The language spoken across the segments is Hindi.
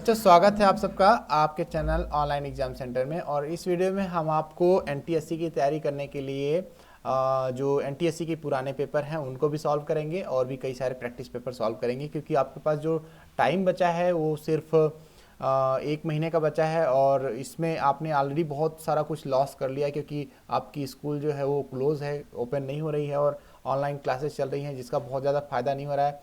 तो स्वागत है आप सबका आपके चैनल ऑनलाइन एग्जाम सेंटर में। और इस वीडियो में हम आपको एनटीएससी की तैयारी करने के लिए जो एनटीएससी के पुराने पेपर हैं उनको भी सॉल्व करेंगे और भी कई सारे प्रैक्टिस पेपर सॉल्व करेंगे, क्योंकि आपके पास जो टाइम बचा है वो सिर्फ 1 महीने का बचा है। और इसमें आपने ऑलरेडी बहुत सारा कुछ लॉस कर लिया है, क्योंकि आपकी स्कूल जो है वो क्लोज़ है, ओपन नहीं हो रही है और ऑनलाइन क्लासेस चल रही हैं जिसका बहुत ज़्यादा फ़ायदा नहीं हो रहा है।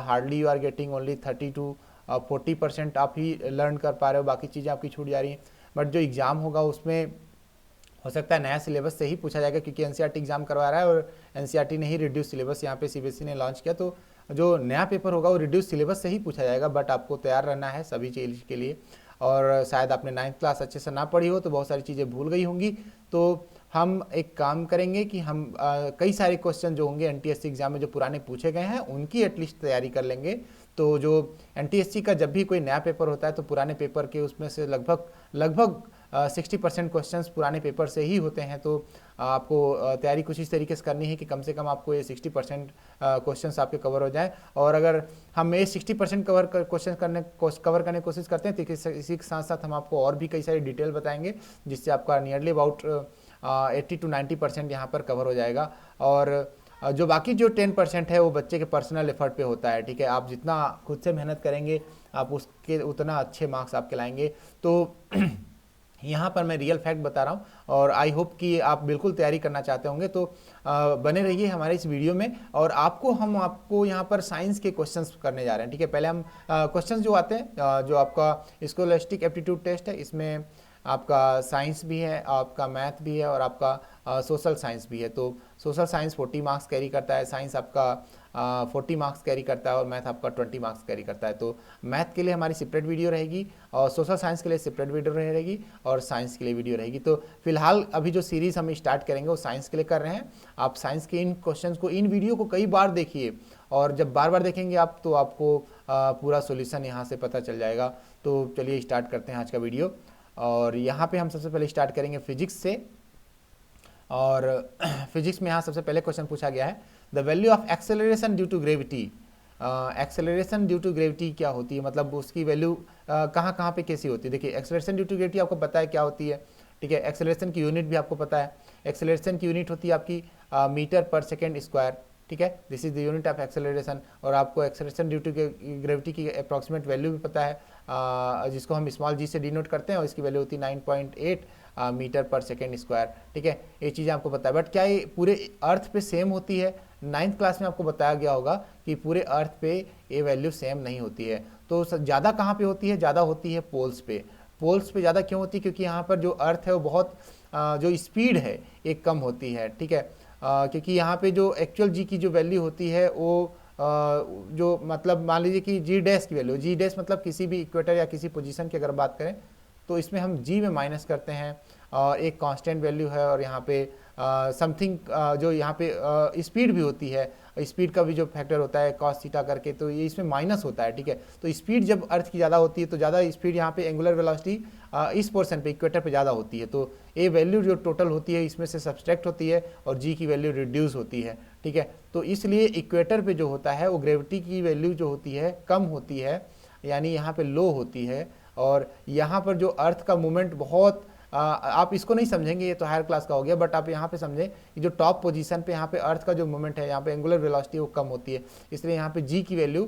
Hardly you are getting only 30 to 40% आप ही लर्न कर पा रहे हो, बाकी चीज़ें आपकी छूट जा रही हैं। बट जो एग्ज़ाम होगा उसमें हो सकता है नया सिलेबस से ही पूछा जाएगा, क्योंकि एनसीईआरटी एग्जाम करवा रहा है और एनसीईआरटी ने ही रिड्यूस सिलेबस यहाँ पे सीबीएसई ने लॉन्च किया। तो जो नया पेपर होगा वो रिड्यूस सिलेबस से ही पूछा जाएगा, बट आपको तैयार रहना है सभी चीज़ के लिए। और शायद आपने 9th क्लास अच्छे से ना पढ़ी हो तो बहुत सारी चीज़ें भूल गई होंगी। तो हम एक काम करेंगे कि हम कई सारे क्वेश्चन जो होंगे एनटीएससी एग्जाम में जो पुराने पूछे गए हैं उनकी एटलीस्ट तैयारी कर लेंगे। तो जो एनटीएससी का जब भी कोई नया पेपर होता है तो पुराने पेपर के उसमें से लगभग 60% क्वेश्चंस पुराने पेपर से ही होते हैं। तो आपको तैयारी कुछ इस तरीके से करनी है कि कम से कम आपको ये 60% क्वेश्चंस आपके कवर हो जाए। और अगर हम ये 60% कवर करने की कोशिश करते हैं तो इसी के साथ साथ हम आपको और भी कई सारी डिटेल बताएंगे, जिससे आपका नियरली अबाउट 80 to 90% यहाँ पर कवर हो जाएगा। और जो बाकी जो 10% है वो बच्चे के पर्सनल एफर्ट पे होता है। ठीक है, आप जितना खुद से मेहनत करेंगे आप उसके उतना अच्छे मार्क्स आपके लाएंगे। तो यहाँ पर मैं रियल फैक्ट बता रहा हूँ और आई होप कि आप बिल्कुल तैयारी करना चाहते होंगे। तो बने रहिए हमारे इस वीडियो में। और हम आपको यहाँ पर साइंस के क्वेश्चंस करने जा रहे हैं। ठीक है, पहले हम क्वेश्चंस जो आते हैं जो आपका स्कोलास्टिक एप्टीट्यूड टेस्ट है, इसमें आपका साइंस भी है, आपका मैथ भी है और आपका सोशल साइंस भी है। तो सोशल साइंस 40 मार्क्स कैरी करता है, साइंस आपका 40 मार्क्स कैरी करता है और मैथ आपका 20 मार्क्स कैरी करता है। तो मैथ के लिए हमारी सेपरेट वीडियो रहेगी और सोशल साइंस के लिए सेपरेट वीडियो रहेगी और साइंस के लिए वीडियो रहेगी। तो फिलहाल अभी जो सीरीज़ हम स्टार्ट करेंगे वो साइंस के लिए कर रहे हैं। आप साइंस के इन क्वेश्चंस को, इन वीडियो को कई बार देखिए, और जब बार बार देखेंगे आप तो आपको पूरा सोल्यूशन यहाँ से पता चल जाएगा। तो चलिए स्टार्ट करते हैं आज का वीडियो। और यहाँ पे हम सबसे पहले स्टार्ट करेंगे फिजिक्स से। और फिजिक्स में यहाँ सबसे पहले क्वेश्चन पूछा गया है, the value of acceleration due to gravity. Acceleration due to gravity क्या होती है, मतलब उसकी वैल्यू कहाँ कहाँ पे कैसी होती है। देखिए, एक्सेलरेशन ड्यू टू ग्रेविटी आपको पता है क्या होती है। ठीक है, एक्सेलरेशन की यूनिट भी आपको पता है। एक्सेलरेशन की यूनिट होती है आपकी मीटर पर सेकेंड स्क्वायर। ठीक है, this is the unit of acceleration. और आपको एक्सेलरेशन ड्यू टू ग्रेविटी की अप्रॉक्सीमेट वैल्यू भी पता है, जिसको हम स्मॉल जी से डिनोट करते हैं, और इसकी वैल्यू होती है 9.8 मीटर पर सेकेंड स्क्वायर। ठीक है, ये चीज़ें आपको पता है। बट क्या ये पूरे अर्थ पे सेम होती है? 9th क्लास में आपको बताया गया होगा कि पूरे अर्थ पे ये वैल्यू सेम नहीं होती है। तो ज़्यादा कहाँ पे होती है? ज़्यादा होती है पोल्स पे। पोल्स पे ज़्यादा क्यों होती है? क्योंकि यहाँ पर जो अर्थ है वो बहुत जो स्पीड है एक कम होती है। ठीक है, क्योंकि यहाँ पे जो एक्चुअल जी की जो वैल्यू होती है वो जो मतलब मान लीजिए कि जी डैश की वैल्यू, जी डैश मतलब किसी भी इक्वेटर या किसी पोजीशन की अगर बात करें तो इसमें हम जी में माइनस करते हैं और एक कांस्टेंट वैल्यू है। और यहाँ पे समथिंग जो यहाँ पे स्पीड भी होती है, स्पीड का भी जो फैक्टर होता है कॉस थीटा करके, तो ये इसमें माइनस होता है। ठीक है, तो स्पीड जब अर्थ की ज़्यादा होती है तो ज़्यादा स्पीड यहाँ पे एंगुलर वेलोसिटी इस पोर्शन पे इक्वेटर पे ज़्यादा होती है। तो ये वैल्यू जो टोटल होती है इसमें से सब्सट्रैक्ट होती है और जी की वैल्यू रिड्यूस होती है। ठीक है, तो इसलिए इक्वेटर पे जो होता है वो ग्रेविटी की वैल्यू जो होती है कम होती है, यानी यहाँ पे लो होती है। और यहाँ पर जो अर्थ का मूवमेंट बहुत आप इसको नहीं समझेंगे, ये तो हायर क्लास का हो गया, बट आप यहाँ पे समझें कि जो टॉप पोजीशन पे यहाँ पे अर्थ का जो मूवमेंट है, यहाँ पे एंगुलर वेलोसिटी वो कम होती है, इसलिए यहाँ पे जी की वैल्यू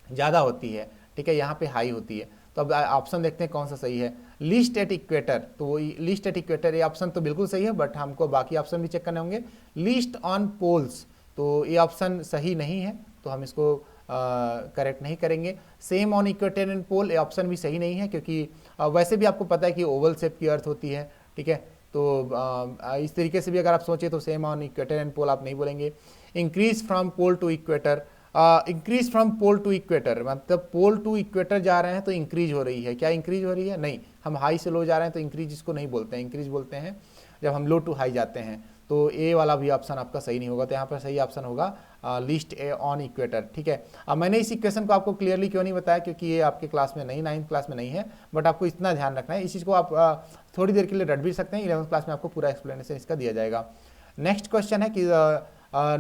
ज़्यादा होती है। ठीक है, यहाँ पे हाई होती है। तो अब ऑप्शन देखते हैं कौन सा सही है। लीस्ट एट इक्वेटर, तो वो लीस्ट एट इक्वेटर ये ऑप्शन तो बिल्कुल सही है, बट हमको बाकी ऑप्शन भी चेक करने होंगे। लीस्ट ऑन पोल्स, तो ये ऑप्शन सही नहीं है, तो हम इसको करेक्ट नहीं करेंगे। सेम ऑन इक्वेटर एंड पोल, ये ऑप्शन भी सही नहीं है, क्योंकि वैसे भी आपको पता है कि ओवल शेप की अर्थ होती है। ठीक है, तो इस तरीके से भी अगर आप सोचें तो same on equator and pole आप नहीं बोलेंगे। Increase from pole to equator, increase from pole to equator मतलब पोल टू इक्वेटर जा रहे हैं तो इंक्रीज हो रही है। क्या इंक्रीज हो रही है? नहीं, हम हाई से लो जा रहे हैं तो इंक्रीज इसको नहीं बोलते हैं, इंक्रीज बोलते हैं जब हम लो टू हाई जाते हैं। तो ए वाला भी ऑप्शन आपका सही नहीं होगा, तो यहाँ पर सही ऑप्शन होगा लिस्ट ए ऑन इक्वेटर। ठीक है, अब मैंने इस इक्वेशन को आपको क्लियरली क्यों नहीं बताया, क्योंकि ये आपके क्लास में नहीं, 9th क्लास में नहीं है, बट आपको इतना ध्यान रखना है। इस चीज़ को आप थोड़ी देर के लिए रट भी सकते हैं, 11th क्लास में आपको पूरा एक्सप्लेनेशन इसका दिया जाएगा। नेक्स्ट क्वेश्चन है कि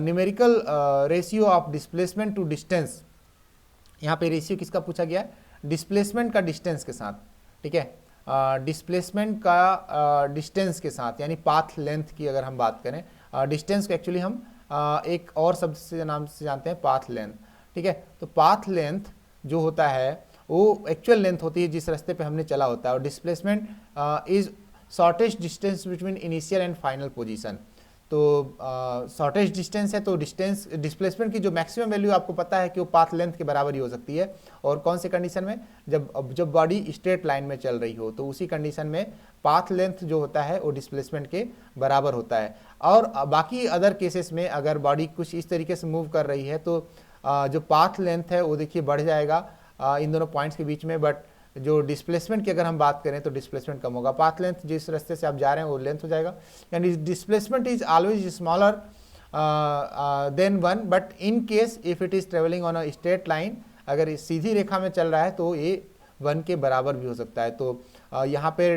numerical ratio of displacement to distance. यहाँ पे रेशियो किसका पूछा गया है? डिस्प्लेसमेंट का डिस्टेंस के साथ, ठीक है, डिस्प्लेसमेंट का डिस्टेंस के साथ, यानी पाथ लेंथ की अगर हम बात करें, डिस्टेंस को एक्चुअली हम एक और शब्द से नाम से जानते हैं, पाथ लेंथ, ठीक है। तो पाथ लेंथ जो होता है वो एक्चुअल लेंथ होती है जिस रास्ते पे हमने चला होता है, और displacement is shortest distance between initial and final position. तो शॉर्टेस्ट डिस्टेंस है तो डिस्टेंस डिस्प्लेसमेंट की जो मैक्सिमम वैल्यू आपको पता है कि वो पाथ लेंथ के बराबर ही हो सकती है, और कौन से कंडीशन में, जब बॉडी स्ट्रेट लाइन में चल रही हो, तो उसी कंडीशन में पाथ लेंथ जो होता है वो डिस्प्लेसमेंट के बराबर होता है। और बाकी अदर केसेस में अगर बॉडी कुछ इस तरीके से मूव कर रही है तो जो पाथ लेंथ है वो देखिए बढ़ जाएगा इन दोनों पॉइंट्स के बीच में, बट जो डिस्प्लेसमेंट की अगर हम बात करें तो डिस्प्लेसमेंट कम होगा। पाथ लेंथ जिस रास्ते से आप जा रहे हैं वो लेंथ हो जाएगा, यानी displacement is always smaller than one, but in case if it is travelling on a straight line, अगर इस सीधी रेखा में चल रहा है तो ये वन के बराबर भी हो सकता है। तो यहाँ पे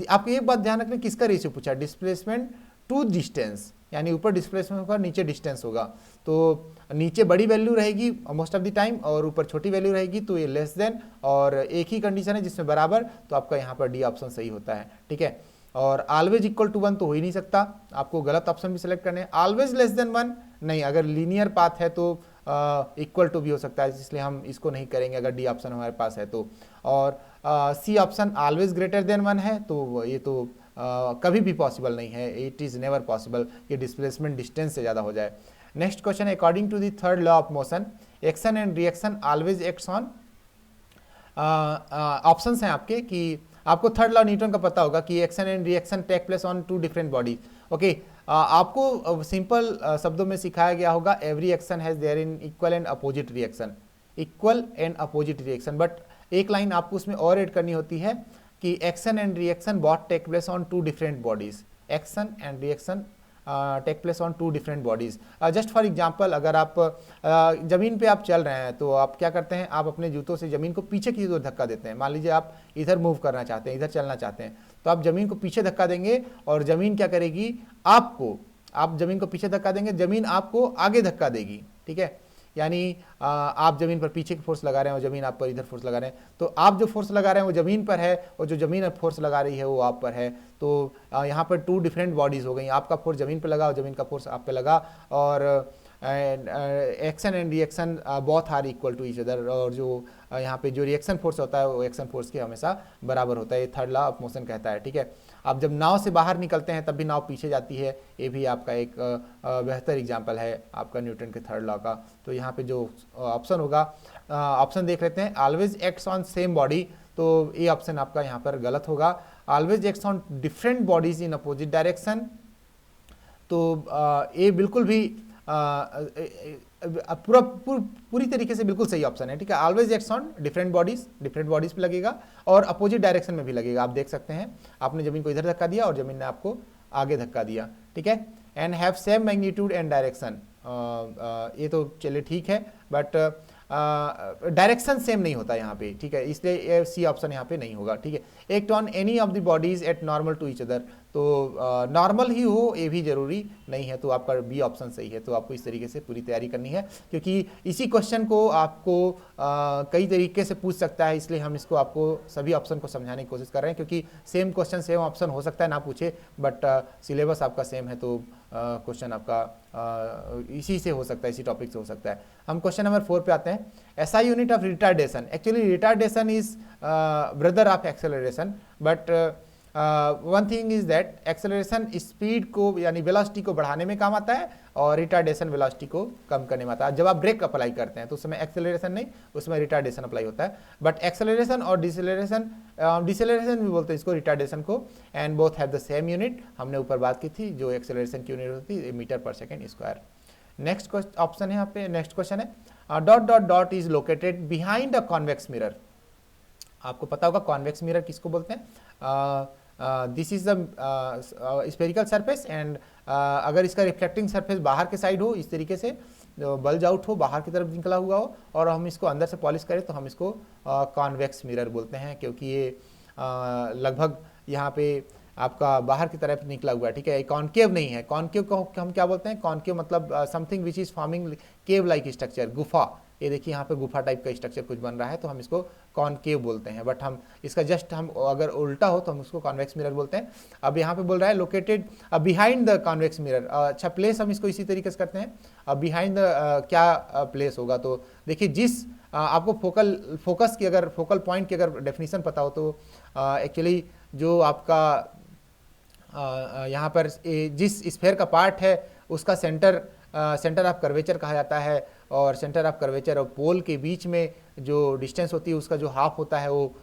आपको एक बात ध्यान रखना, किसका रेशियो पूछा, डिस्प्लेसमेंट टू डिस्टेंस, यानी ऊपर डिस्प्लेसमेंट होगा नीचे डिस्टेंस होगा, तो नीचे बड़ी वैल्यू रहेगी मोस्ट ऑफ द टाइम और ऊपर छोटी वैल्यू रहेगी, तो ये लेस देन, और एक ही कंडीशन है जिसमें बराबर, तो आपका यहाँ पर डी ऑप्शन सही होता है, ठीक है। और ऑलवेज इक्वल टू वन तो हो ही नहीं सकता, आपको गलत ऑप्शन भी सिलेक्ट करने हैं। ऑलवेज लेस देन वन नहीं, अगर लीनियर पाथ है तो इक्वल टू भी हो सकता है, इसलिए हम इसको नहीं करेंगे अगर डी ऑप्शन हमारे पास है तो। और C option always greater than one है, तो ये तो कभी भी पॉसिबल नहीं है, इट इज़ नेवर पॉसिबल कि डिस्प्लेसमेंट डिस्टेंस से ज़्यादा हो जाए। नेक्स्ट क्वेश्चन है, according to the third law of motion action and reaction always acts on, options हैं आपके कि आपको थर्ड लॉ न्यूटन का पता होगा कि action and reaction take place on two different bodies. Okay, आपको सिंपल शब्दों में सिखाया गया होगा every action has there in equal and opposite reaction, equal and opposite reaction, but एक लाइन आपको उसमें और ऐड करनी होती है कि action and reaction both take place on two different bodies, action and reaction take place on two different bodies. Just for example, अगर आप ज़मीन पे आप चल रहे हैं तो आप क्या करते हैं, आप अपने जूतों से ज़मीन को पीछे की ओर धक्का देते हैं। मान लीजिए आप इधर मूव करना चाहते हैं, इधर चलना चाहते हैं, तो आप ज़मीन को पीछे धक्का देंगे और ज़मीन क्या करेगी, आपको, आप ज़मीन को पीछे धक्का देंगे, ज़मीन आपको आगे धक्का देगी, ठीक है। यानी आप ज़मीन पर पीछे की फोर्स लगा रहे हैं और ज़मीन आप पर इधर फोर्स लगा रहे हैं, तो आप जो फोर्स लगा रहे हैं वो ज़मीन पर है और जो ज़मीन फोर्स लगा रही है वो आप पर है। तो यहाँ पर टू डिफरेंट बॉडीज़ हो गई, आपका फोर्स ज़मीन पर लगा और ज़मीन का फोर्स आप पे लगा, और action and reaction both are equal to each other, और जो यहाँ पे जो रिएक्शन फोर्स होता है वो एक्शन फोर्स के हमेशा बराबर होता है, ये थर्ड लॉ ऑफ मोशन कहता है, ठीक है। आप जब नाव से बाहर निकलते हैं तब भी नाव पीछे जाती है, ये भी आपका एक बेहतर एग्जाम्पल है आपका न्यूटन के थर्ड लॉ का। तो यहाँ पे जो ऑप्शन होगा, ऑप्शन देख लेते हैं, always acts on same body, तो ये ऑप्शन आपका यहाँ पर गलत होगा। Always acts on different bodies in opposite direction, तो ये बिल्कुल भी पूरी तरीके से बिल्कुल सही ऑप्शन है, ठीक है। Always acts on different bodies पे लगेगा और अपोजिट डायरेक्शन में भी लगेगा। आप देख सकते हैं, आपने जमीन को इधर धक्का दिया और जमीन ने आपको आगे धक्का दिया, ठीक है। And have same magnitude and direction, ये तो चलिए ठीक है, बट डायरेक्शन सेम नहीं होता यहाँ पे, ठीक है, इसलिए सी ऑप्शन यहाँ पे नहीं होगा, ठीक है। Act on any of the bodies at normal to each other, तो नॉर्मल ही हो ये भी जरूरी नहीं है, तो आपका बी ऑप्शन सही है। तो आपको इस तरीके से पूरी तैयारी करनी है, क्योंकि इसी क्वेश्चन को आपको कई तरीके से पूछ सकता है, इसलिए हम इसको आपको सभी ऑप्शन को समझाने की कोशिश कर रहे हैं, क्योंकि सेम क्वेश्चन सेम ऑप्शन हो सकता है ना पूछे, बट सिलेबस आपका सेम है, तो क्वेश्चन आपका इसी से हो सकता है, इसी टॉपिक से हो सकता है। हम क्वेश्चन नंबर 4 पे आते हैं। SI unit of retardation, actually retardation is brother of acceleration, but one thing is that acceleration speed को यानी वेलोसिटी को बढ़ाने में काम आता है और रिटार्डेशन वेलोसिटी को कम करने में आता है। जब आप ब्रेक अप्लाई करते हैं तो उसमें एक्सेलरेशन नहीं, उसमें रिटार्डेशन अप्लाई होता है, बट एक्सेलरेशन और डिसेलरेशन भी बोलते हैं इसको, रिटार्डेशन को, and both have the same unit. हमने ऊपर बात की थी, जो एक्सेलरेशन की यूनिट होती है मीटर पर सेकेंड स्क्वायर। नेक्स्ट ऑप्शन है यहाँ पे, नेक्स्ट क्वेश्चन है, dot dot dot is located behind a convex mirror. आपको पता होगा कॉन्वेक्स मिरर किसको बोलते हैं, this is the spherical surface, and अगर इसका रिफ्लेक्टिंग सरफेस बाहर के साइड हो, इस तरीके से बल्ज आउट हो, बाहर की तरफ निकला हुआ हो, और हम इसको अंदर से पॉलिश करें तो हम इसको कॉन्वेक्स मिरर बोलते हैं, क्योंकि ये लगभग यहाँ पे आपका बाहर की तरफ निकला हुआ है, ठीक है। कॉनकेव नहीं है, कॉनकेव को हम क्या बोलते हैं, कॉनकेव मतलब something which is forming cave like structure, गुफा, ये देखिए यहाँ पे गुफा टाइप का स्ट्रक्चर कुछ बन रहा है, तो हम इसको कॉनकेव बोलते हैं, बट हम इसका जस्ट हम अगर उल्टा हो तो हम उसको कॉन्वेक्स मिरर बोलते हैं। अब यहाँ पे बोल रहा है located behind the convex mirror. अच्छा, प्लेस हम इसको इसी तरीके से करते हैं। अब बिहाइंड द क्या प्लेस होगा, तो देखिए जिस आपको फोकस की अगर फोकल पॉइंट की अगर डेफिनेशन पता हो तो एक्चुअली जो आपका यहाँ पर जिस स्फेयर का पार्ट है उसका सेंटर ऑफ कर्वेचर कहा जाता है, और सेंटर ऑफ कर्वेचर और पोल के बीच में जो डिस्टेंस होती है उसका जो हाफ होता है वो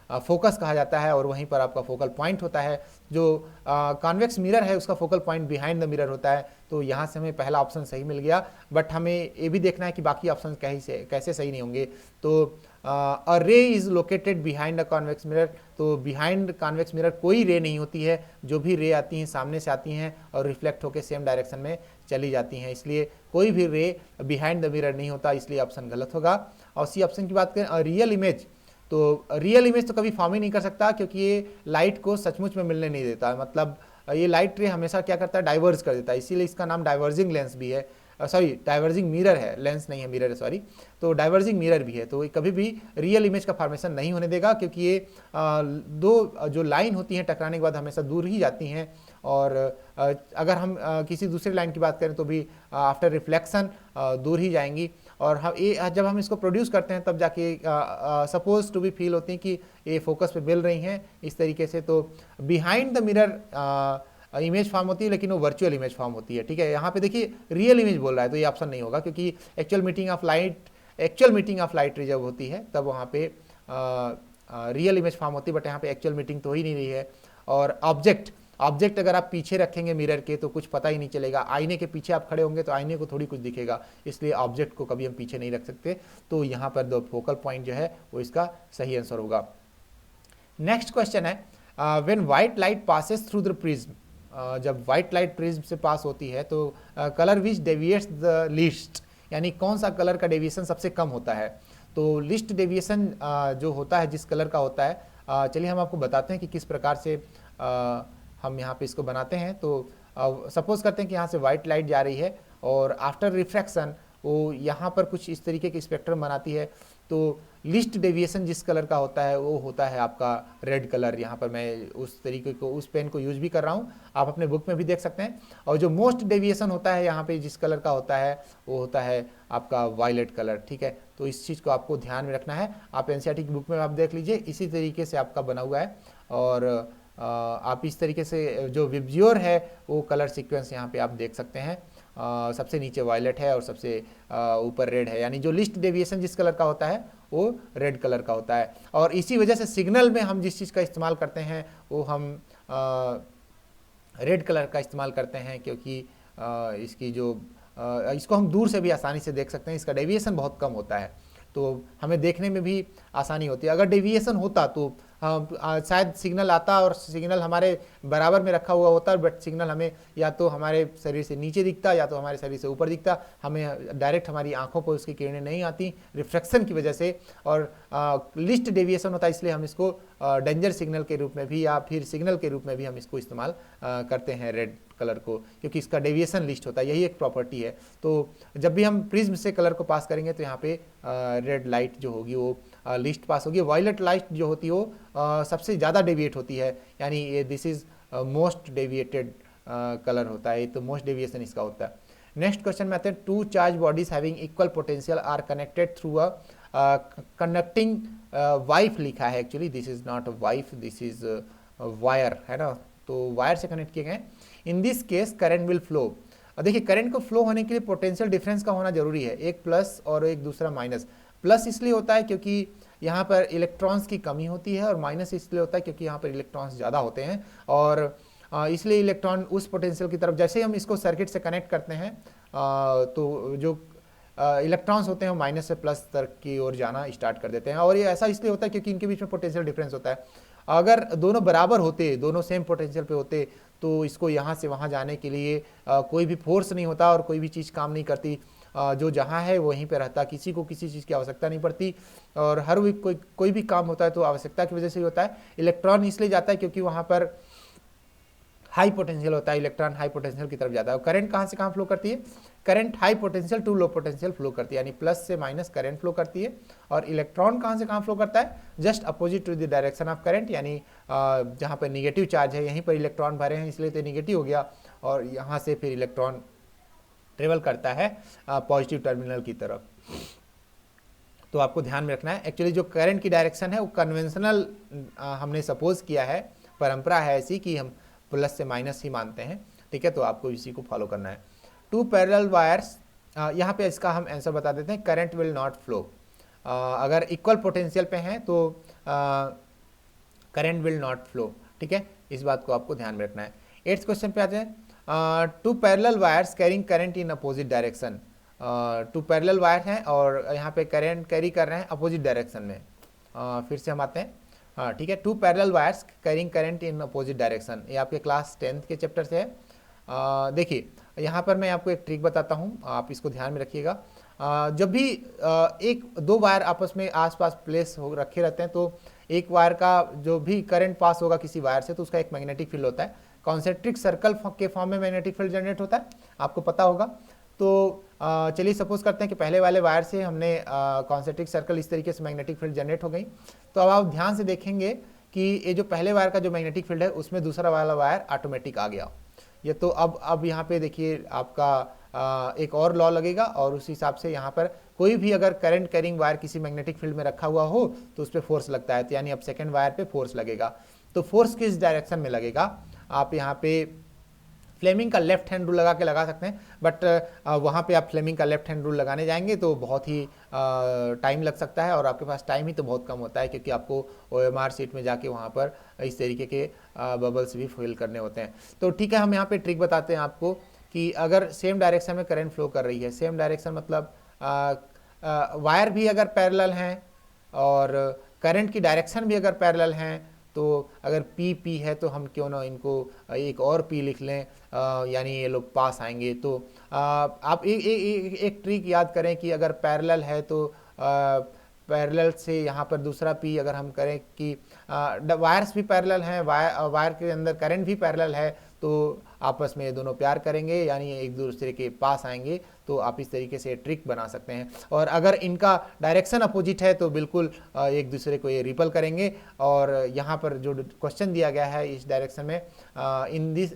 फोकस कहा जाता है, और वहीं पर आपका फोकल पॉइंट होता है। जो कॉन्वेक्स मिरर है उसका focal point behind the mirror होता है। तो यहाँ से हमें पहला ऑप्शन सही मिल गया, बट हमें ये भी देखना है कि बाकी ऑप्शन कैसे सही नहीं होंगे। तो अ रे is located behind the convex mirror, तो बिहाइंड कॉन्वेक्स मिरर कोई रे नहीं होती है, जो भी रे आती हैं सामने से आती हैं और रिफ्लेक्ट होकर सेम डायरेक्शन में चली जाती हैं, इसलिए कोई भी रे बिहाइंड द मिरर नहीं होता, इसलिए ऑप्शन गलत होगा। और सी ऑप्शन की बात करें, रियल इमेज, तो रियल इमेज तो कभी फॉर्म ही नहीं कर सकता, क्योंकि ये लाइट को सचमुच में मिलने नहीं देता। मतलब ये लाइट रे हमेशा क्या करता है, डाइवर्ज कर देता है, इसीलिए इसका नाम डाइवर्जिंग लेंस भी है, सॉरी डाइवर्जिंग मिरर है, लेंस नहीं है, मिरर है, सॉरी। तो डाइवर्जिंग मिरर भी है, तो ये कभी भी रियल इमेज का फॉर्मेशन नहीं होने देगा, क्योंकि ये दो जो लाइन होती हैं टकराने के बाद हमेशा दूर ही जाती हैं। और अगर हम किसी दूसरी लाइन की बात करें तो भी आफ्टर रिफ्लेक्शन दूर ही जाएंगी, और हम ये जब हम इसको प्रोड्यूस करते हैं तब जाके सपोज टू बी फील होती हैं कि ये फोकस पे मिल रही हैं इस तरीके से। तो behind the mirror image form होती है, लेकिन वो वर्चुअल इमेज फॉर्म होती है, ठीक है। यहाँ पे देखिए रियल इमेज बोल रहा है, तो ये ऑप्शन नहीं होगा, क्योंकि एक्चुअल मीटिंग ऑफ लाइट रे जब होती है तब वहाँ पे रियल इमेज फॉर्म होती है, बट यहाँ पे एक्चुअल मीटिंग तो हो ही नहीं रही है। और ऑब्जेक्ट अगर आप पीछे रखेंगे मिरर के तो कुछ पता ही नहीं चलेगा, आईने के पीछे आप खड़े होंगे तो आईने को थोड़ी कुछ दिखेगा, इसलिए ऑब्जेक्ट को कभी हम पीछे नहीं रख सकते। तो यहाँ पर दो फोकल पॉइंट जो है वो इसका सही आंसर होगा। नेक्स्ट क्वेश्चन है, when white light passes through the prism, जब व्हाइट लाइट प्रिज्म से पास होती है तो colour which deviates the least, यानी कौन सा कलर का डेविएशन सबसे कम होता है। तो लिस्ट डेविएशन जो होता है जिस कलर का होता है, चलिए हम आपको बताते हैं कि किस प्रकार से हम यहाँ पे इसको बनाते हैं। तो सपोज करते हैं कि यहाँ से व्हाइट लाइट जा रही है और आफ्टर रिफ्रैक्शन वो यहाँ पर कुछ इस तरीके की स्पेक्ट्रम बनाती है। तो लिस्ट डेविएशन जिस कलर का होता है वो होता है आपका रेड कलर। यहाँ पर मैं उस तरीके को उस पेन को यूज भी कर रहा हूँ, आप अपने बुक में भी देख सकते हैं। और जो मोस्ट डेविएशन होता है यहाँ पे जिस कलर का होता है वो होता है आपका वायलेट कलर, ठीक है। तो इस चीज़ को आपको ध्यान में रखना है। आप एनसीईआरटी की बुक में आप देख लीजिए, इसी तरीके से आपका बना हुआ है। और आप इस तरीके से जो विब्जियोर है वो कलर सीक्वेंस यहाँ पे आप देख सकते हैं। सबसे नीचे वायलेट है और सबसे ऊपर रेड है, यानी जो लिस्ट डेविएशन जिस कलर का होता है वो रेड कलर का होता है। और इसी वजह से सिग्नल में हम जिस चीज़ का इस्तेमाल करते हैं वो हम रेड कलर का इस्तेमाल करते हैं, क्योंकि इसकी जो इसको हम दूर से भी आसानी से देख सकते हैं, इसका डेविएशन बहुत कम होता है, तो हमें देखने में भी आसानी होती है। अगर डेविएशन होता तो शायद सिग्नल आता और सिग्नल हमारे बराबर में रखा हुआ होता, बट सिग्नल हमें या तो हमारे शरीर से नीचे दिखता या तो हमारे शरीर से ऊपर दिखता, हमें डायरेक्ट हमारी आंखों पर उसकी किरणें नहीं आती रिफ्लेक्शन की वजह से। और लिस्ट डेविएशन होता है, इसलिए हम इसको डेंजर सिग्नल के रूप में भी या फिर सिग्नल के रूप में भी हम इसको इस्तेमाल करते हैं रेड कलर को, क्योंकि इसका डेविएशन लिस्ट होता है, यही एक प्रॉपर्टी है। तो जब भी हम प्रिज्म से कलर को पास करेंगे तो यहाँ पे रेड लाइट जो होगी वो लिस्ट पास होगी। वायलेट लाइट जो होती है वो सबसे ज़्यादा डेविएट होती है, यानी ये this is most deviated colour होता है, तो मोस्ट डेविएशन इसका होता है। नेक्स्ट क्वेश्चन में आते हैं, two charge bodies having equal potential are connected through a conducting wife लिखा है, actually this is not wife, this is wire, है ना, तो वायर से कनेक्ट किए गए। In this case current will flow. देखिए करंट को फ्लो होने के लिए पोटेंशियल डिफरेंस का होना जरूरी है, एक प्लस और एक दूसरा माइनस। प्लस इसलिए होता है क्योंकि यहाँ पर इलेक्ट्रॉन्स की कमी होती है, और माइनस इसलिए होता है क्योंकि यहाँ पर इलेक्ट्रॉन्स ज़्यादा होते हैं, और इसलिए इलेक्ट्रॉन उस पोटेंशियल की तरफ, जैसे ही हम इसको सर्किट से कनेक्ट करते हैं तो जो इलेक्ट्रॉन्स होते हैं वो माइनस से प्लस तक की ओर जाना स्टार्ट कर देते हैं। और ये ऐसा इसलिए होता है क्योंकि इनके बीच में पोटेंशियल डिफरेंस होता है। अगर दोनों बराबर होते, दोनों सेम पोटेंशियल पे होते, तो इसको यहाँ से वहाँ जाने के लिए कोई भी फोर्स नहीं होता और कोई भी चीज़ काम नहीं करती, जो जहाँ है वहीं पे रहता, किसी को किसी चीज़ की आवश्यकता नहीं पड़ती। और हर वीक कोई भी काम होता है तो आवश्यकता की वजह से ही होता है। इलेक्ट्रॉन इसलिए जाता है क्योंकि वहाँ पर हाई पोटेंशियल होता है, इलेक्ट्रॉन हाई पोटेंशियल की तरफ जाता है। और करंट कहाँ से कहाँ फ्लो करती है? Current high potential to low potential flow करती है, यानी प्लस से माइनस करंट फ्लो करती है। और इलेक्ट्रॉन कहाँ से कहाँ फ्लो करता है? Just opposite to the direction of current, यानी जहाँ पर निगेटिव चार्ज है यहीं पर इलेक्ट्रॉन भरे हैं, इसलिए तो निगेटिव हो गया, और यहाँ से फिर इलेक्ट्रॉन ट्रेवल करता है पॉजिटिव टर्मिनल की तरफ। तो आपको ध्यान में रखना है, एक्चुअली जो करंट की डायरेक्शन है वो कन्वेंशनल हमने सपोज किया है, परंपरा है ऐसी कि हम प्लस से माइनस ही मानते हैं, ठीक है। तो आपको इसी को फॉलो करना है। टू पैरेलल वायर्स, यहाँ पे इसका हम आंसर बता देते हैं, करंट विल नॉट फ्लो। अगर इक्वल पोटेंशियल पे हैं तो करंट विल नॉट फ्लो, ठीक है। इस बात को आपको ध्यान में रखना है। 8th क्वेश्चन पे आते हैं। Two parallel wires carrying current in opposite direction. Two parallel wire हैं और यहाँ पे करंट कैरी कर रहे हैं अपोजिट डायरेक्शन में। फिर से हम आते हैं, हाँ ठीक है। Two parallel wires carrying current in opposite direction, ये आपके क्लास 10th के चैप्टर से है। देखिए यहाँ पर मैं आपको एक ट्रिक बताता हूँ, आप इसको ध्यान में रखिएगा। जब भी एक दो वायर आपस में आसपास प्लेस हो रखे रहते हैं, तो एक वायर का जो भी करंट पास होगा किसी वायर से, तो उसका एक मैग्नेटिक फील्ड होता है, कॉन्सेंट्रिक सर्कल के फॉर्म में मैग्नेटिक फील्ड जनरेट होता है, आपको पता होगा। तो चलिए सपोज करते हैं कि पहले वाले वायर से हमने कॉन्सेंट्रिक सर्कल इस तरीके से मैग्नेटिक फील्ड जनरेट हो गई। तो अब आप ध्यान से देखेंगे कि ये जो पहले वायर का जो मैग्नेटिक फील्ड है उसमें दूसरा वाला वायर ऑटोमेटिक आ गया। ये तो अब यहाँ पे देखिए आपका एक और लॉ लगेगा, और उस हिसाब से यहाँ पर कोई भी अगर करंट कैरिंग वायर किसी मैग्नेटिक फील्ड में रखा हुआ हो तो उस पर फोर्स लगता है, तो यानी अब सेकेंड वायर पे फोर्स लगेगा। तो फोर्स किस डायरेक्शन में लगेगा? आप यहाँ पे फ्लेमिंग का लेफ्ट हैंड रूल लगा के लगा सकते हैं, बट वहाँ पे आप फ्लेमिंग का लेफ्ट हैंड रूल लगाने जाएंगे तो बहुत ही टाइम लग सकता है, और आपके पास टाइम ही तो बहुत कम होता है, क्योंकि आपको OMR शीट में जाके वहाँ पर इस तरीके के बबल्स भी फिल करने होते हैं। तो ठीक है, हम यहाँ पे ट्रिक बताते हैं आपको कि अगर सेम डायरेक्शन में करंट फ्लो कर रही है, सेम डायरेक्शन मतलब वायर भी अगर पैरेलल हैं और करंट की डायरेक्शन भी अगर पैरेलल हैं, तो अगर P है तो हम क्यों ना इनको एक और P लिख लें, यानी ये लोग पास आएंगे। तो आप एक ट्रिक याद करें कि अगर पैरेलल है तो पैरेलल से यहाँ पर दूसरा P अगर हम करें कि वायर्स भी पैरेलल हैं, वायर के अंदर करंट भी पैरेलल है, तो आपस में ये दोनों प्यार करेंगे, यानी एक दूसरे के पास आएंगे। तो आप इस तरीके से ट्रिक बना सकते हैं। और अगर इनका डायरेक्शन अपोजिट है तो बिल्कुल एक दूसरे को ये रिपल करेंगे। और यहाँ पर जो क्वेश्चन दिया गया है इस डायरेक्शन में, in this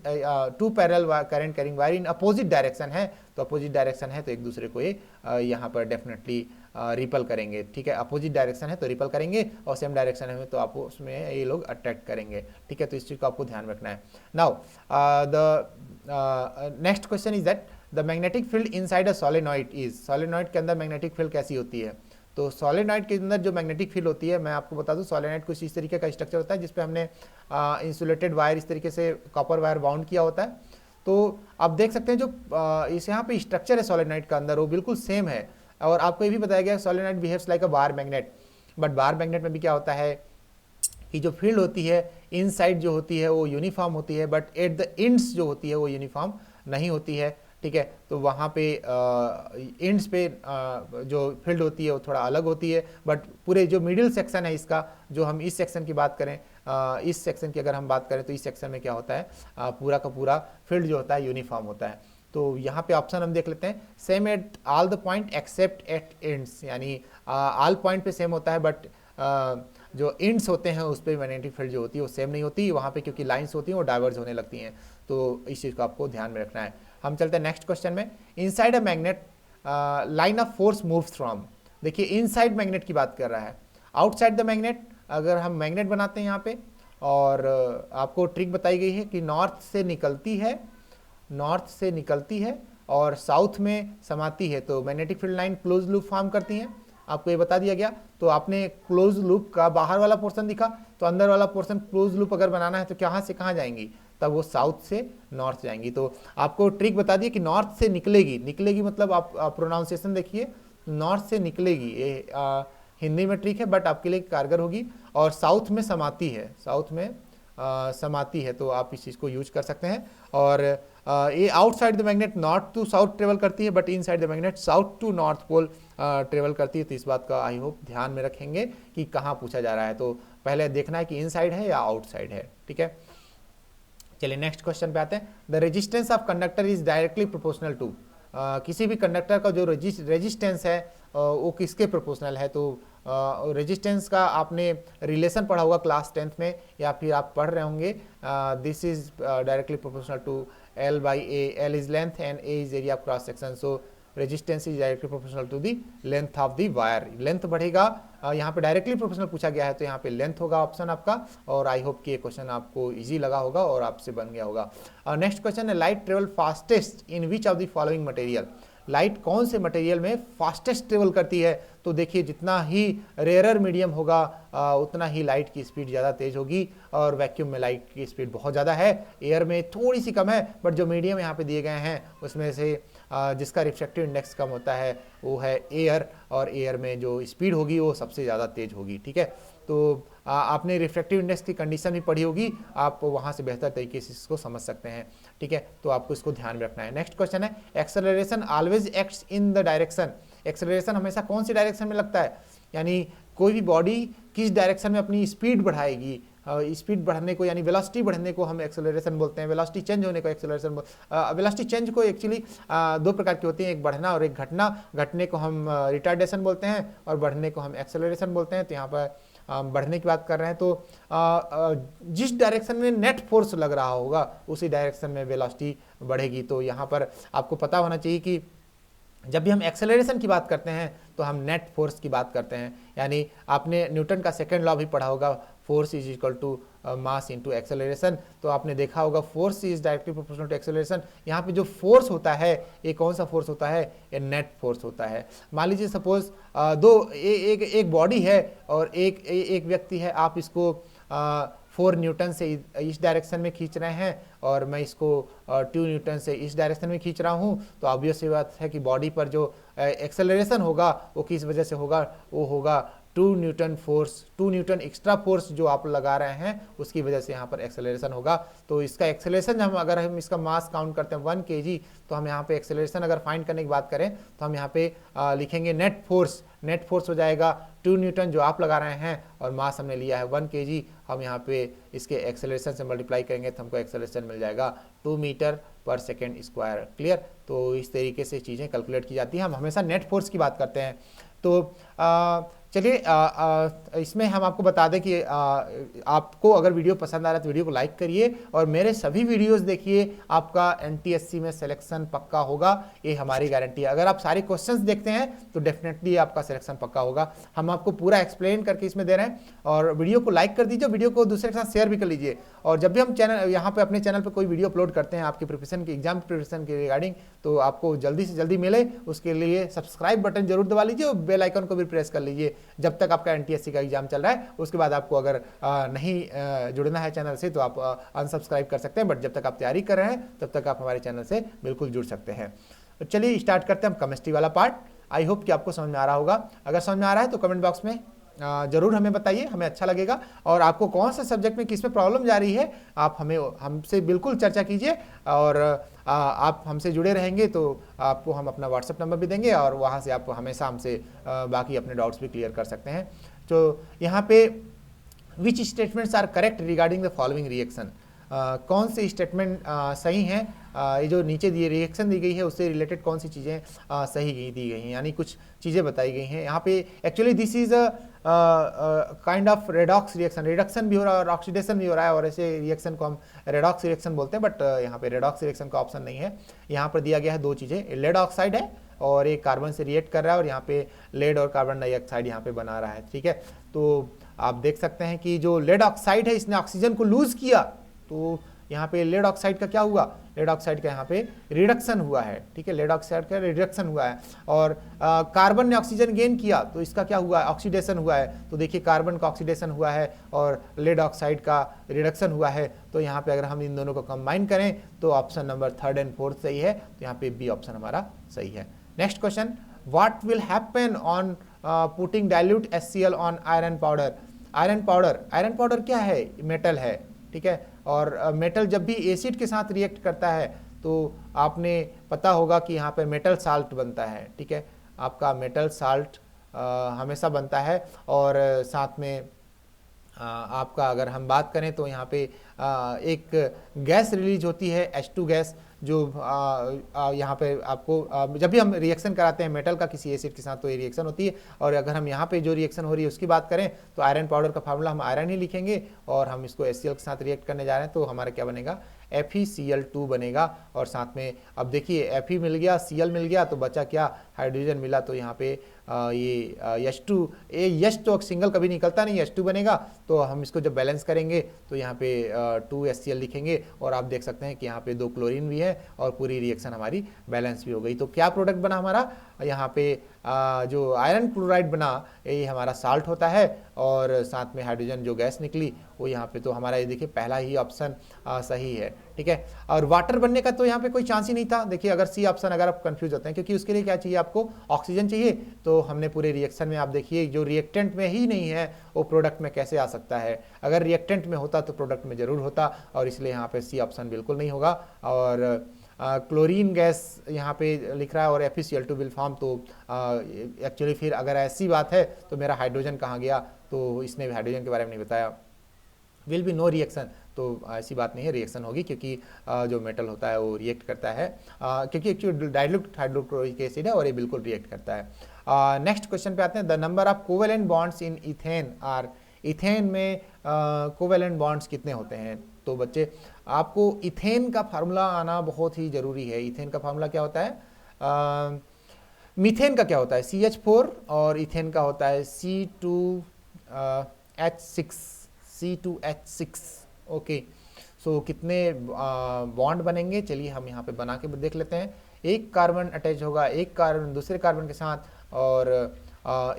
two parallel current carrying wire in opposite direction है, तो अपोजिट डायरेक्शन है तो एक दूसरे को ये यहाँ पर डेफिनेटली रिपल करेंगे, ठीक है। अपोजिट डायरेक्शन है तो रिपल करेंगे, और सेम डायरेक्शन है तो आप उसमें ये लोग अट्रैक्ट करेंगे, ठीक है। तो इस चीज़ को आपको ध्यान रखना है। Now the next question is that the magnetic field inside a solenoid is. Solenoid के अंदर मैग्नेटिक फील्ड कैसी होती है? तो सोलेनॉइड के अंदर जो मैग्नेटिक फील्ड होती है, मैं आपको बता दूं, सोलेनॉइड कुछ इस तरीके का स्ट्रक्चर होता है जिसपे हमने इंसुलेटेड वायर इस तरीके से कॉपर वायर बाउंड किया होता है। तो आप देख सकते हैं जो इस यहाँ पे स्ट्रक्चर है सोलेनॉइड का अंदर, वो बिल्कुल सेम है। और आपको ये भी बताया गया solenoid behaves like a bar magnet, but bar magnet में भी क्या होता है कि जो फील्ड होती है इनसाइड जो होती है वो यूनिफॉर्म होती है, बट एट द एंड्स जो होती है वो यूनिफॉर्म नहीं होती है, ठीक है। तो वहाँ पे एंड्स पे जो फील्ड होती है वो थोड़ा अलग होती है, बट पूरे जो मिडिल सेक्शन है इसका, जो हम इस सेक्शन की बात करें, इस सेक्शन की अगर हम बात करें तो इस सेक्शन में क्या होता है, पूरा का पूरा फील्ड जो होता है यूनिफॉर्म होता है। तो यहाँ पे ऑप्शन हम देख लेते हैं, same at all the point accept eight ends, यानी ऑल पॉइंट पे सेम होता है, बट जो एंड्स होते हैं उस पर मैग्नेटिक फील्ड जो होती है वो सेम नहीं होती वहाँ पे, क्योंकि लाइंस होती हैं वो डाइवर्ज होने लगती हैं। तो इस चीज़ को आपको ध्यान में रखना है। हम चलते हैं नेक्स्ट क्वेश्चन में। Inside a magnet line of force moves from. देखिए इनसाइड मैग्नेट की बात कर रहा है, आउटसाइड द मैग्नेट अगर हम मैग्नेट बनाते हैं यहाँ पे, और आपको ट्रिक बताई गई है कि नॉर्थ से निकलती है और साउथ में समाती है, तो magnetic field line close loop form करती है, आपको ये बता दिया गया। तो आपने क्लोज लूप का बाहर वाला पोर्शन दिखा, तो अंदर वाला पोर्शन क्लोज लूप अगर बनाना है तो कहाँ से कहाँ जाएंगी, तब वो साउथ से नॉर्थ जाएंगी। तो आपको ट्रिक बता दिए कि नॉर्थ से निकलेगी मतलब आप प्रोनाउंसिएशन देखिए, नॉर्थ से निकलेगी, ये हिंदी में ट्रिक है बट आपके लिए कारगर होगी। और साउथ में समाती है, तो आप इस चीज़ को यूज कर सकते हैं। और ये outside the magnet north to south travel करती है, but inside the magnet south to north pole travel करती है। तो इस बात का आई होप ध्यान में रखेंगे कि कहाँ पूछा जा रहा है। तो पहले देखना है कि इनसाइड है या आउटसाइड है, ठीक है। चलिए नेक्स्ट क्वेश्चन पे आते हैं। The resistance of conductor is directly proportional to, किसी भी कंडक्टर का जो रेजिस्टेंस है वो किसके प्रोपोर्शनल है? तो रेजिस्टेंस का आपने रिलेशन पढ़ा होगा क्लास 10th में या फिर आप पढ़ रहे होंगे। This is directly proportional to L by A, L is length and A is area of cross section, so resistance is directly proportional to the length of the wire। Length बढ़ेगा, यहाँ पे डायरेक्टली प्रोपोर्शनल पूछा गया है तो यहाँ पे लेंथ होगा ऑप्शन आपका। और आई होप कि ये क्वेश्चन आपको इजी लगा होगा और आपसे बन गया होगा। नेक्स्ट क्वेश्चन है, light travel fastest in which of the following material? Light कौन से मटेरियल में फास्टेस्ट ट्रेवल करती है? तो देखिए जितना ही रेयरर मीडियम होगा उतना ही लाइट की स्पीड ज़्यादा तेज होगी, और वैक्यूम में लाइट की स्पीड बहुत ज़्यादा है, एयर में थोड़ी सी कम है, बट जो मीडियम यहाँ पे दिए गए हैं उसमें से जिसका रिफ्रैक्टिव इंडेक्स कम होता है वो है एयर, और एयर में जो स्पीड होगी वो सबसे ज़्यादा तेज होगी। ठीक है, तो आपने रिफ्रैक्टिव इंडेक्स की कंडीशन भी पढ़ी होगी, आप वहाँ से बेहतर तरीके से इसको समझ सकते हैं। ठीक है, तो आपको इसको ध्यान में रखना है। नेक्स्ट क्वेश्चन है, acceleration always acts in the direction. Acceleration हमेशा कौन सी डायरेक्शन में लगता है? यानी कोई भी बॉडी किस डायरेक्शन में अपनी स्पीड बढ़ाएगी, स्पीड बढ़ने को यानी वेलोसिटी बढ़ने को हम एक्सेलरेशन बोलते हैं, वेलोसिटी चेंज होने को एक्सेलरेशन वेलोसिटी चेंज को एक्चुअली दो प्रकार की होती हैं, एक बढ़ना और एक घटना। घटने को हम रिटार्डेशन बोलते हैं और बढ़ने को हम एक्सेलरेशन बोलते हैं। तो यहाँ पर बढ़ने की बात कर रहे हैं तो जिस डायरेक्शन में नेट फोर्स लग रहा होगा उसी डायरेक्शन में वेलोसिटी बढ़ेगी। तो यहाँ पर आपको पता होना चाहिए कि जब भी हम एक्सेलरेशन की बात करते हैं तो हम नेट फोर्स की बात करते हैं। यानी आपने न्यूटन का सेकंड लॉ भी पढ़ा होगा, force is equal to mass into acceleration. तो आपने देखा होगा force is directly proportional to acceleration. यहाँ पे जो फोर्स होता है ये कौन सा फोर्स होता है? ये नेट फोर्स होता है। मान लीजिए सपोज एक बॉडी है और एक व्यक्ति है, आप इसको 4 न्यूटन से इस डायरेक्शन में खींच रहे हैं और मैं इसको 2 न्यूटन से इस डायरेक्शन में खींच रहा हूँ, तो ऑब्वियस सी बात है कि बॉडी पर जो एक्सेलरेशन होगा वो किस वजह से होगा? वो होगा 2 Newton force, 2 Newton extra force जो आप लगा रहे हैं उसकी वजह से यहाँ पर एक्सेलरेशन होगा। तो इसका एक्सेलरेशन अगर हम इसका मास काउंट करते हैं 1 kg, तो हम यहाँ पे एक्सेलरेशन अगर फाइंड करने की बात करें तो हम यहाँ पे लिखेंगे नेट फोर्स। नेट फोर्स हो जाएगा 2 न्यूटन जो आप लगा रहे हैं और मास हमने लिया है 1 kg। हम यहाँ पे इसके एक्सेलरेशन से मल्टीप्लाई करेंगे तो हमको एक्सेलरेशन मिल जाएगा 2 मीटर पर सेकेंड स्क्वायर। क्लियर? तो इस तरीके से चीज़ें कैलकुलेट की जाती हैं, हम हमेशा नेट फोर्स की बात करते हैं। तो चलिए इसमें हम आपको बता दें कि आपको अगर वीडियो पसंद आ रहा है तो वीडियो को लाइक करिए और मेरे सभी वीडियोस देखिए, आपका एनटीएससी में सिलेक्शन पक्का होगा, ये हमारी गारंटी है। अगर आप सारे क्वेश्चंस देखते हैं तो डेफिनेटली आपका सिलेक्शन पक्का होगा। हम आपको पूरा एक्सप्लेन करके इसमें दे रहे हैं, और वीडियो को लाइक कर दीजिए, वीडियो को दूसरे के साथ शेयर भी कर लीजिए। और जब भी हम चैनल यहाँ पे अपने चैनल पर कोई वीडियो अपलोड करते हैं आपके प्रिपरेशन की, एग्जाम प्रिपरेशन के रिगार्डिंग, तो आपको जल्दी से जल्दी मिले उसके लिए सब्सक्राइब बटन जरूर दबा लीजिए और बेल आइकन को भी प्रेस कर लीजिए। जब तक आपका एनटीएससी का एग्जाम चल रहा है, उसके बाद आपको अगर नहीं जुड़ना है चैनल से तो आप अनसब्सक्राइब कर सकते हैं, बट जब तक आप तैयारी कर रहे हैं तब तक आप हमारे चैनल से बिल्कुल जुड़ सकते हैं। तो चलिए स्टार्ट करते हैं हम केमिस्ट्री वाला पार्ट। आई होप कि आपको समझ में आ रहा होगा। अगर समझ में आ रहा है तो कमेंट बॉक्स में जरूर हमें बताइए, हमें अच्छा लगेगा। और आपको कौन सा सब्जेक्ट में किस में प्रॉब्लम जा रही है आप हमसे बिल्कुल चर्चा कीजिए, और आप हमसे जुड़े रहेंगे तो आपको हम अपना व्हाट्सएप नंबर भी देंगे और वहाँ से आप हमेशा हमसे बाकी अपने डाउट्स भी क्लियर कर सकते हैं। तो यहाँ पे which statements are correct regarding the following reaction, कौन से स्टेटमेंट सही हैं? ये जो नीचे दिए रिएक्शन दी गई है उससे रिलेटेड कौन सी चीज़ें सही दी गई हैं, यानी कुछ चीज़ें बताई गई हैं। यहाँ पे actually this is kind of redox reaction, reduction भी हो रहा है और ऑक्सीडेशन भी हो रहा है, और ऐसे रिएक्शन को हम रेडॉक्स रिएक्शन बोलते हैं, बट यहाँ पे रेडॉक्स रिएक्शन का ऑप्शन नहीं है। यहाँ पर दिया गया है 2 चीज़ें, लेड ऑक्साइड है और एक कार्बन से रिएक्ट कर रहा है, और यहाँ पे लेड और कार्बन डाइऑक्साइड यहाँ पे बना रहा है। ठीक है, तो आप देख सकते हैं कि जो लेड ऑक्साइड है इसने ऑक्सीजन को लूज किया, तो यहाँ पे लेड ऑक्साइड का क्या हुआ? लेड ऑक्साइड का यहाँ पे रिडक्शन हुआ है। ठीक है, लेड ऑक्साइड का रिडक्शन हुआ है। और कार्बन ने ऑक्सीजन गेन किया तो इसका क्या हुआ? ऑक्सीडेशन हुआ है। तो देखिए कार्बन का ऑक्सीडेशन हुआ है और लेड ऑक्साइड का रिडक्शन हुआ है। तो यहाँ पे अगर हम इन दोनों को कंबाइन करें तो option number 3rd and 4th सही है। तो यहाँ पे बी ऑप्शन हमारा सही है। Next question, what will happen on putting dilute HCl on iron powder? Iron powder क्या है? मेटल है। ठीक है, और मेटल जब भी एसिड के साथ रिएक्ट करता है तो आपने पता होगा कि यहाँ पर मेटल साल्ट बनता है। ठीक है, आपका मेटल साल्ट हमेशा बनता है, और साथ में आपका अगर हम बात करें तो यहाँ पे एक गैस रिलीज होती है H2 गैस, जो यहाँ पे आपको जब भी हम रिएक्शन कराते हैं मेटल का किसी एसिड के साथ तो ये रिएक्शन होती है। और अगर हम यहाँ पे जो रिएक्शन हो रही है उसकी बात करें तो आयरन पाउडर का फार्मूला हम आयरन ही लिखेंगे और हम इसको HCl के साथ रिएक्ट करने जा रहे हैं तो हमारा क्या बनेगा, FeCl2 बनेगा। और साथ में अब देखिए Fe मिल गया, Cl मिल गया, तो बचा क्या, हाइड्रोजन मिला। तो यहाँ पे ये H2, ये H तो सिंगल कभी निकलता नहीं, H2 बनेगा। तो हम इसको जब बैलेंस करेंगे तो यहाँ पे 2HCl लिखेंगे और आप देख सकते हैं कि यहाँ पे 2 क्लोरीन भी है और पूरी रिएक्शन हमारी बैलेंस भी हो गई। तो क्या प्रोडक्ट बना हमारा, यहाँ पे जो आयरन क्लोराइड बना ये हमारा साल्ट होता है और साथ में हाइड्रोजन जो गैस निकली वो यहाँ पे, तो हमारा ये देखिए पहला ही ऑप्शन सही है, ठीक है। और वाटर बनने का तो यहाँ पे कोई चांस ही नहीं था। देखिए अगर सी ऑप्शन अगर आप कंफ्यूज होते हैं, क्योंकि उसके लिए क्या चाहिए आपको, ऑक्सीजन चाहिए। तो हमने पूरे रिएक्शन में आप देखिए जो रिएक्टेंट में ही नहीं है वो प्रोडक्ट में कैसे आ सकता है, अगर रिएक्टेंट में होता तो प्रोडक्ट में जरूर होता, और इसलिए यहाँ पे सी ऑप्शन बिल्कुल नहीं होगा। और क्लोरीन गैस यहाँ पे लिख रहा है और FeCl2 विल फॉर्म, तो एक्चुअली फिर अगर ऐसी बात है तो मेरा हाइड्रोजन कहाँ गया, तो इसने भी हाइड्रोजन के बारे में नहीं बताया। विल बी नो रिएक्शन, तो ऐसी बात नहीं है, रिएक्शन होगी क्योंकि जो मेटल होता है वो रिएक्ट करता है, क्योंकि एक्चुअली डाइल्यूट हाइड्रोक्लोरिक एसिड है और ये बिल्कुल रिएक्ट करता है। नेक्स्ट क्वेश्चन पे आते हैं, the number of covalent bonds in ethane are, ethane में कोवेलेंट बॉन्ड्स कितने होते हैं। तो बच्चे आपको इथेन का फार्मूला आना बहुत ही जरूरी है। इथेन का फार्मूला क्या होता है, मीथेन का क्या होता है CH4 और इथेन का होता है C2H6 ओके। सो कितने बॉन्ड बनेंगे, चलिए हम यहाँ पे बना के देख लेते हैं। एक कार्बन अटैच होगा एक कार्बन दूसरे कार्बन के साथ और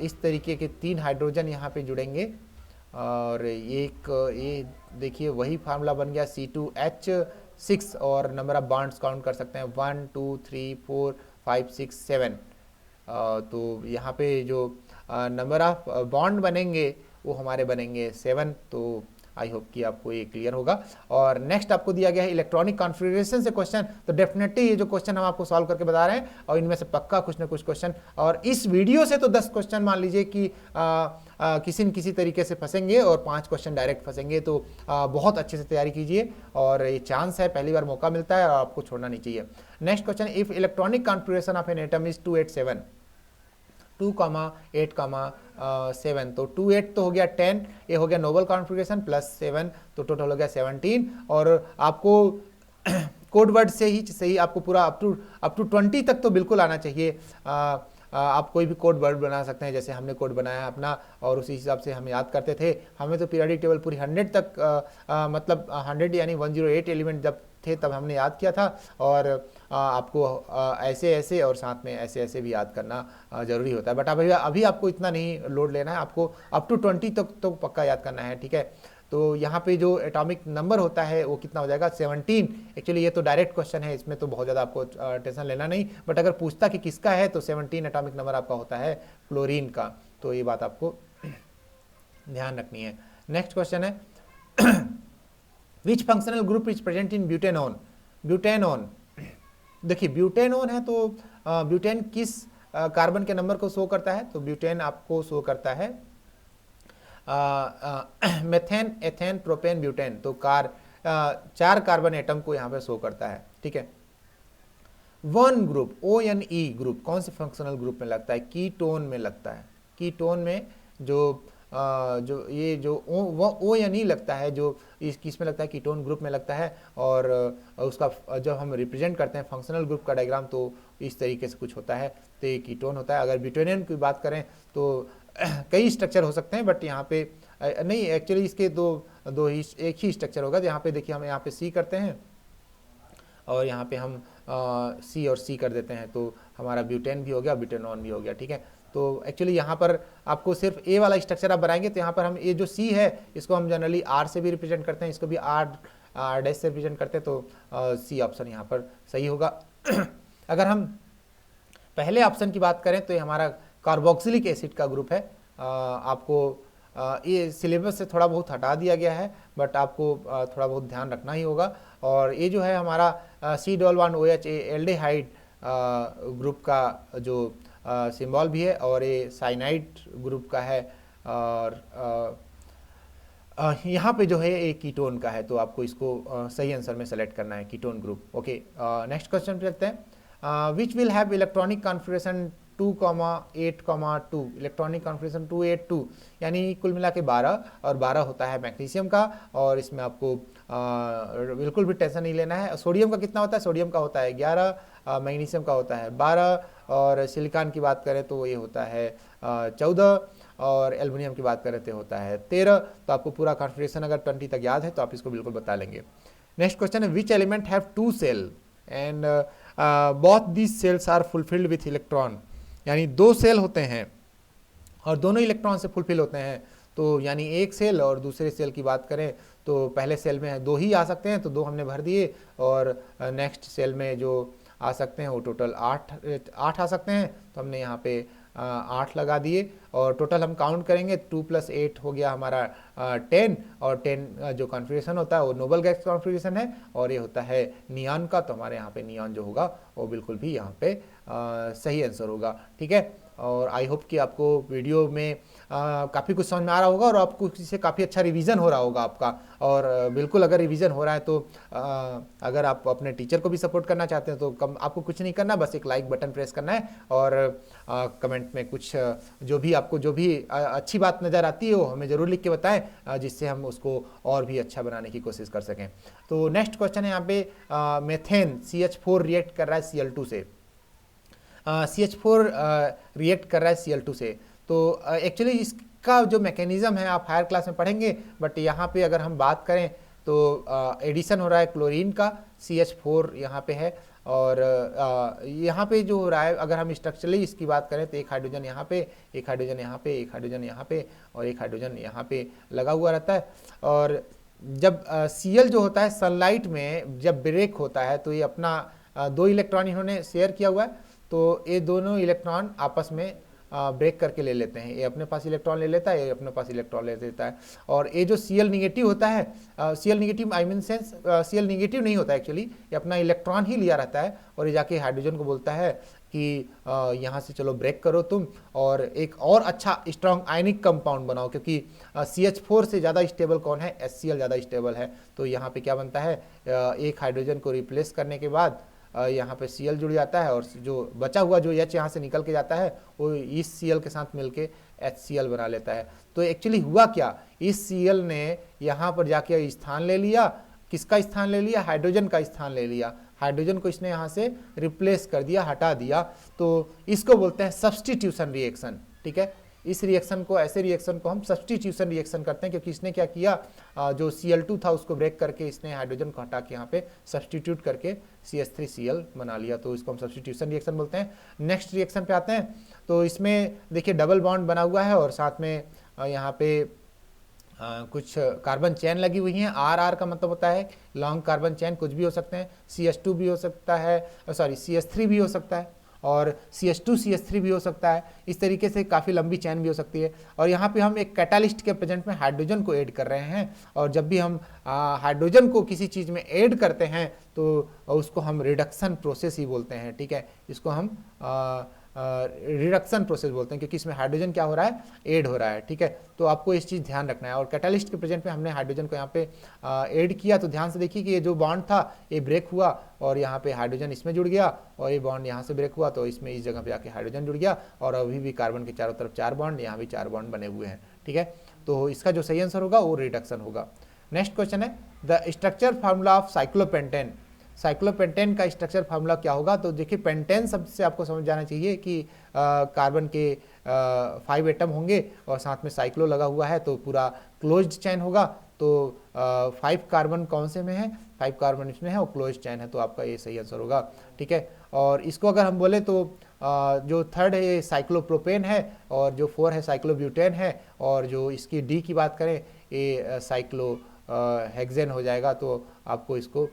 इस तरीके के 3 हाइड्रोजन यहाँ पे जुड़ेंगे और एक ये देखिए वही फार्मूला बन गया C2H6 और नंबर ऑफ बॉन्ड्स काउंट कर सकते हैं 1 2 3 4 5 6 7। तो यहाँ पे जो नंबर ऑफ बॉन्ड बनेंगे वो हमारे बनेंगे 7। तो आई होप कि आपको ये क्लियर होगा। और नेक्स्ट आपको दिया गया है इलेक्ट्रॉनिक कॉन्फ़िगरेशन से क्वेश्चन, तो डेफिनेटली ये जो क्वेश्चन हम आपको सॉल्व करके बता रहे हैं और इनमें से पक्का कुछ ना कुछ क्वेश्चन, और इस वीडियो से तो 10 क्वेश्चन मान लीजिए कि किसी न किसी तरीके से फंसेंगे और 5 क्वेश्चन डायरेक्ट फंसेंगे। तो बहुत अच्छे से तैयारी कीजिए और ये चांस है, पहली बार मौका मिलता है और आपको छोड़ना नहीं चाहिए। Next question, if electronic configuration of an atom is 287 2,8,7, तो 2,8 तो हो गया 10, ये हो गया नोबल कॉन्फ़िगरेशन प्लस 7, तो टोटल हो गया 17। और आपको कोड वर्ड से ही सही आपको पूरा अप टू 20 तक तो बिल्कुल आना चाहिए। आप कोई भी कोड वर्ड बना सकते हैं, जैसे हमने कोड बनाया अपना और उसी हिसाब से हम याद करते थे। हमें तो पीरियोडिक टेबल पूरी 100 तक मतलब 100 यानी 108 एलिमेंट जब थे तब हमने याद किया था, और आपको ऐसे ऐसे और साथ में ऐसे ऐसे भी याद करना ज़रूरी होता है। बट अभी आपको इतना नहीं लोड लेना है, आपको अप टू 20 तक तो पक्का याद करना है, ठीक है। तो यहाँ पे जो एटॉमिक नंबर होता है वो कितना हो जाएगा 17। एक्चुअली ये तो डायरेक्ट क्वेश्चन है, इसमें तो बहुत ज़्यादा आपको टेंशन लेना नहीं, बट अगर पूछता कि किसका है तो 17 एटॉमिक नंबर आपका होता है क्लोरीन का। तो ये बात आपको ध्यान रखनी है। नेक्स्ट क्वेश्चन है विच functional group is present in butanone. Butanone, देखिए ब्यूटेनॉन है तो ब्यूटेन किस कार्बन के नंबर को शो करता है, तो ब्यूटेन आपको शो करता है मेथेन एथेन प्रोपेन ब्यूटेन, तो 4 कार्बन एटम को यहाँ पे शो करता है, ठीक है। वन ग्रुप ONE ग्रुप कौन से फंक्शनल ग्रुप में लगता है, कीटोन में लगता है। कीटोन में जो ये जो ONE लगता है, जो किस में लगता है, कीटोन ग्रुप में लगता है। और उसका जब हम रिप्रेजेंट करते हैं फंक्शनल ग्रुप का डायग्राम तो इस तरीके से कुछ होता है, तो ये कीटोन होता है। अगर ब्यूटेनियन की बात करें तो कई स्ट्रक्चर हो सकते हैं, बट यहाँ पे नहीं, एक्चुअली इसके एक ही स्ट्रक्चर होगा। यहाँ पे देखिए हम यहाँ पे C करते हैं और यहाँ पे हम C और C कर देते हैं, तो हमारा ब्यूटेन भी हो गया, ब्यूटेनॉन भी हो गया, ठीक है। तो एक्चुअली यहाँ पर आपको सिर्फ A वाला स्ट्रक्चर आप बनाएंगे, तो यहाँ पर हम ये जो C है इसको हम जनरली R से भी रिप्रेजेंट करते हैं, इसको भी R डैश से रिप्रेजेंट करते हैं, तो C ऑप्शन यहाँ पर सही होगा। अगर हम पहले ऑप्शन की बात करें तो ये हमारा कार्बोक्सिलिक एसिड का ग्रुप है। आपको ये सिलेबस से थोड़ा बहुत हटा दिया गया है, बट आपको थोड़ा बहुत ध्यान रखना ही होगा। और ये जो है हमारा C1OH एल्डिहाइड ग्रुप का जो सिंबल भी है, और ये साइनाइड ग्रुप का है। और यहाँ पे जो है एक कीटोन का है, तो आपको इसको सही आंसर में सेलेक्ट करना है, ketone group. Okay, next question पे चलते हैं। Which will have electronic configuration 2,8,2, electronic configuration 282, यानी कुल मिला के 12, और 12 होता है मैग्नीशियम का, और इसमें आपको बिल्कुल भी टेंशन नहीं लेना है। सोडियम का कितना होता है, सोडियम का होता है 11, मैग्नीशियम का होता है 12, और सिलिकॉन की बात करें तो ये होता है 14, और एल्युमिनियम की बात करें तो होता है 13। तो आपको पूरा कॉन्फ़िगरेशन अगर 20 तक याद है तो आप इसको बिल्कुल बता लेंगे। नेक्स्ट क्वेश्चन है, which element have 2 shell and both these shells are fulfilled with electron, यानी 2 सेल होते हैं और दोनों इलेक्ट्रॉन से फुलफिल होते हैं। तो यानी एक सेल और दूसरे सेल की बात करें तो पहले सेल में 2 ही आ सकते हैं, तो 2 हमने भर दिए, और नेक्स्ट सेल में जो आ सकते हैं वो टोटल 8 आ सकते हैं, तो हमने यहाँ पे 8 लगा दिए, और टोटल हम काउंट करेंगे 2 + 8 हो गया हमारा 10, और 10 जो कॉन्फ़िगरेशन होता है वो नोबल गैस कॉन्फ़िगरेशन है, और ये होता है नियॉन का। तो हमारे यहाँ पे नियॉन जो होगा वो बिल्कुल भी यहाँ पे सही आंसर होगा। ठीक है, और आई होप कि आपको वीडियो में काफ़ी कुछ समझ में आ रहा होगा, और आपको इससे काफ़ी अच्छा रिवीजन हो रहा होगा आपका। और बिल्कुल अगर रिवीजन हो रहा है तो अगर आप अपने टीचर को भी सपोर्ट करना चाहते हैं तो आपको कुछ नहीं करना, बस एक लाइक बटन प्रेस करना है, और कमेंट में कुछ आपको जो भी अच्छी बात नज़र आती है वो हमें ज़रूर लिख के बताएं, जिससे हम उसको और भी अच्छा बनाने की कोशिश कर सकें। तो नेक्स्ट क्वेश्चन है यहाँ पे, मेथेन CH4 रिएक्ट कर रहा है Cl2 से, CH4 रिएक्ट कर रहा है Cl2 से। तो एक्चुअली इसका जो मैकेनिज्म है आप हायर क्लास में पढ़ेंगे, बट यहाँ पे अगर हम बात करें तो एडिशन हो रहा है क्लोरीन का, CH4 यहाँ पे है, और यहाँ पे जो हो रहा है अगर हम स्ट्रक्चरली इसकी बात करें तो एक हाइड्रोजन यहाँ पे, एक हाइड्रोजन यहाँ पे, एक हाइड्रोजन यहाँ पे, और एक हाइड्रोजन यहाँ पे लगा हुआ रहता है। और जब Cl जो होता है सनलाइट में जब ब्रेक होता है तो ये अपना 2 इलेक्ट्रॉन इन्होंने शेयर किया हुआ है, तो ये दोनों इलेक्ट्रॉन आपस में ब्रेक करके ले लेते हैं, ये अपने पास इलेक्ट्रॉन ले लेता है, ये अपने पास इलेक्ट्रॉन ले लेता है। और ये जो Cl निगेटिव होता है, Cl negative I mean sense Cl negative नहीं होता एक्चुअली, ये अपना इलेक्ट्रॉन ही लिया रहता है, और ये जाके हाइड्रोजन को बोलता है कि यहाँ से चलो ब्रेक करो तुम, और एक और अच्छा स्ट्रॉन्ग आयनिक कंपाउंड बनाओ, क्योंकि CH4 से ज़्यादा स्टेबल कौन है, HCl ज़्यादा स्टेबल है। तो यहाँ पे क्या बनता है, एक हाइड्रोजन को रिप्लेस करने के बाद यहाँ पे Cl जुड़ जाता है, और जो बचा हुआ जो H यहाँ से निकल के जाता है वो इस Cl के साथ मिलके HCl बना लेता है। तो एक्चुअली हुआ क्या, इस Cl ने यहाँ पर जाके स्थान ले लिया, किसका स्थान ले लिया, हाइड्रोजन का स्थान ले लिया, हाइड्रोजन को इसने यहाँ से रिप्लेस कर दिया, हटा दिया। तो इसको बोलते हैं सब्स्टिट्यूशन रिएक्शन। ठीक है, इस रिएक्शन को, ऐसे रिएक्शन को हम सब्स्टिट्यूशन रिएक्शन करते हैं, क्योंकि इसने क्या किया, जो Cl2 था उसको ब्रेक करके इसने हाइड्रोजन को हटा के यहाँ पे सब्स्टिट्यूट करके CH3Cl बना लिया, तो इसको हम सब्स्टिट्यूशन रिएक्शन बोलते हैं। नेक्स्ट रिएक्शन पे आते हैं, तो इसमें देखिए डबल बॉन्ड बना हुआ है, और साथ में यहाँ पे कुछ कार्बन चेन लगी हुई हैं। RR का मतलब होता है लॉन्ग कार्बन चेन, कुछ भी हो सकते हैं, CH2 भी हो सकता है, सॉरी CH3 भी हो सकता है, और CH2 CH3 भी हो सकता है। इस तरीके से काफ़ी लंबी चैन भी हो सकती है। और यहाँ पे हम एक कैटालिस्ट के प्रेजेंट में हाइड्रोजन को ऐड कर रहे हैं, और जब भी हम हाइड्रोजन को किसी चीज़ में ऐड करते हैं तो उसको हम रिडक्शन प्रोसेस ही बोलते हैं। ठीक है, इसको हम रिडक्शन प्रोसेस बोलते हैं, क्योंकि इसमें हाइड्रोजन क्या हो रहा है, ऐड हो रहा है। ठीक है, तो आपको इस चीज़ ध्यान रखना है। और कैटालिस्ट के प्रेजेंट में हमने हाइड्रोजन को यहाँ पे ऐड किया, तो ध्यान से देखिए कि ये जो बॉन्ड था ये ब्रेक हुआ, और यहाँ पे हाइड्रोजन इसमें जुड़ गया, और ये बॉन्ड यहाँ से ब्रेक हुआ तो इसमें इस जगह पे आके हाइड्रोजन जुड़ गया, और अभी भी कार्बन के चारों तरफ 4 बॉन्ड, यहाँ भी 4 बॉन्ड बने हुए हैं। ठीक है, तो इसका जो सही आंसर होगा वो रिडक्शन होगा। नेक्स्ट क्वेश्चन है, the structure formula of cyclopentane, cyclopentane का स्ट्रक्चर फार्मूला क्या होगा। तो देखिए पेंटेन शब्द से आपको समझ जाना चाहिए कि कार्बन के 5 एटम होंगे और साथ में साइक्लो लगा हुआ है, तो पूरा क्लोज्ड चैन होगा। तो 5 कार्बन कौन से में है, 5 कार्बन इसमें है और क्लोज्ड चैन है, तो आपका ये सही आंसर होगा। ठीक है, और इसको अगर हम बोले तो जो 3rd है ये साइक्लोप्रोपेन है, और जो 4 है साइक्लोब्यूटेन है, और जो इसकी D की बात करें ये साइक्लो हेक्सेन हो जाएगा। तो आपको इसको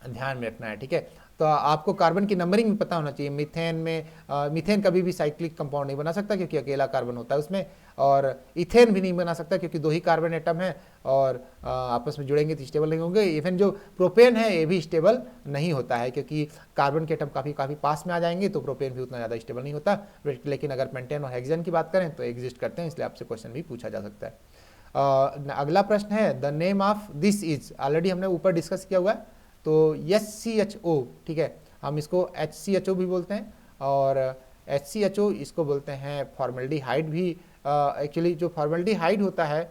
ध्यान में रखना है। ठीक है, तो आपको कार्बन की नंबरिंग पता होना चाहिए। मीथेन में मीथेन कभी भी साइक्लिक कंपाउंड नहीं बना सकता, क्योंकि अकेला कार्बन होता है उसमें, और इथेन भी नहीं बना सकता क्योंकि 2 ही कार्बन एटम है, और आपस में जुड़ेंगे तो स्टेबल नहीं होंगे। इवन जो प्रोपेन है ये भी स्टेबल नहीं होता है, क्योंकि कार्बन के एटम काफ़ी पास में आ जाएंगे, तो प्रोपेन भी उतना ज़्यादा स्टेबल नहीं होता। लेकिन अगर पेंटेन और हेक्सेन की बात करें तो एग्जिस्ट करते हैं, इसलिए आपसे क्वेश्चन भी पूछा जा सकता है। अगला प्रश्न है, the name of this is, already हमने ऊपर डिस्कस किया हुआ है, तो SCHO, ठीक है, हम इसको HCHO भी बोलते हैं, और HCHO इसको बोलते हैं फॉर्मल्डिहाइड भी। एक्चुअली जो फॉर्मल्डिहाइड होता है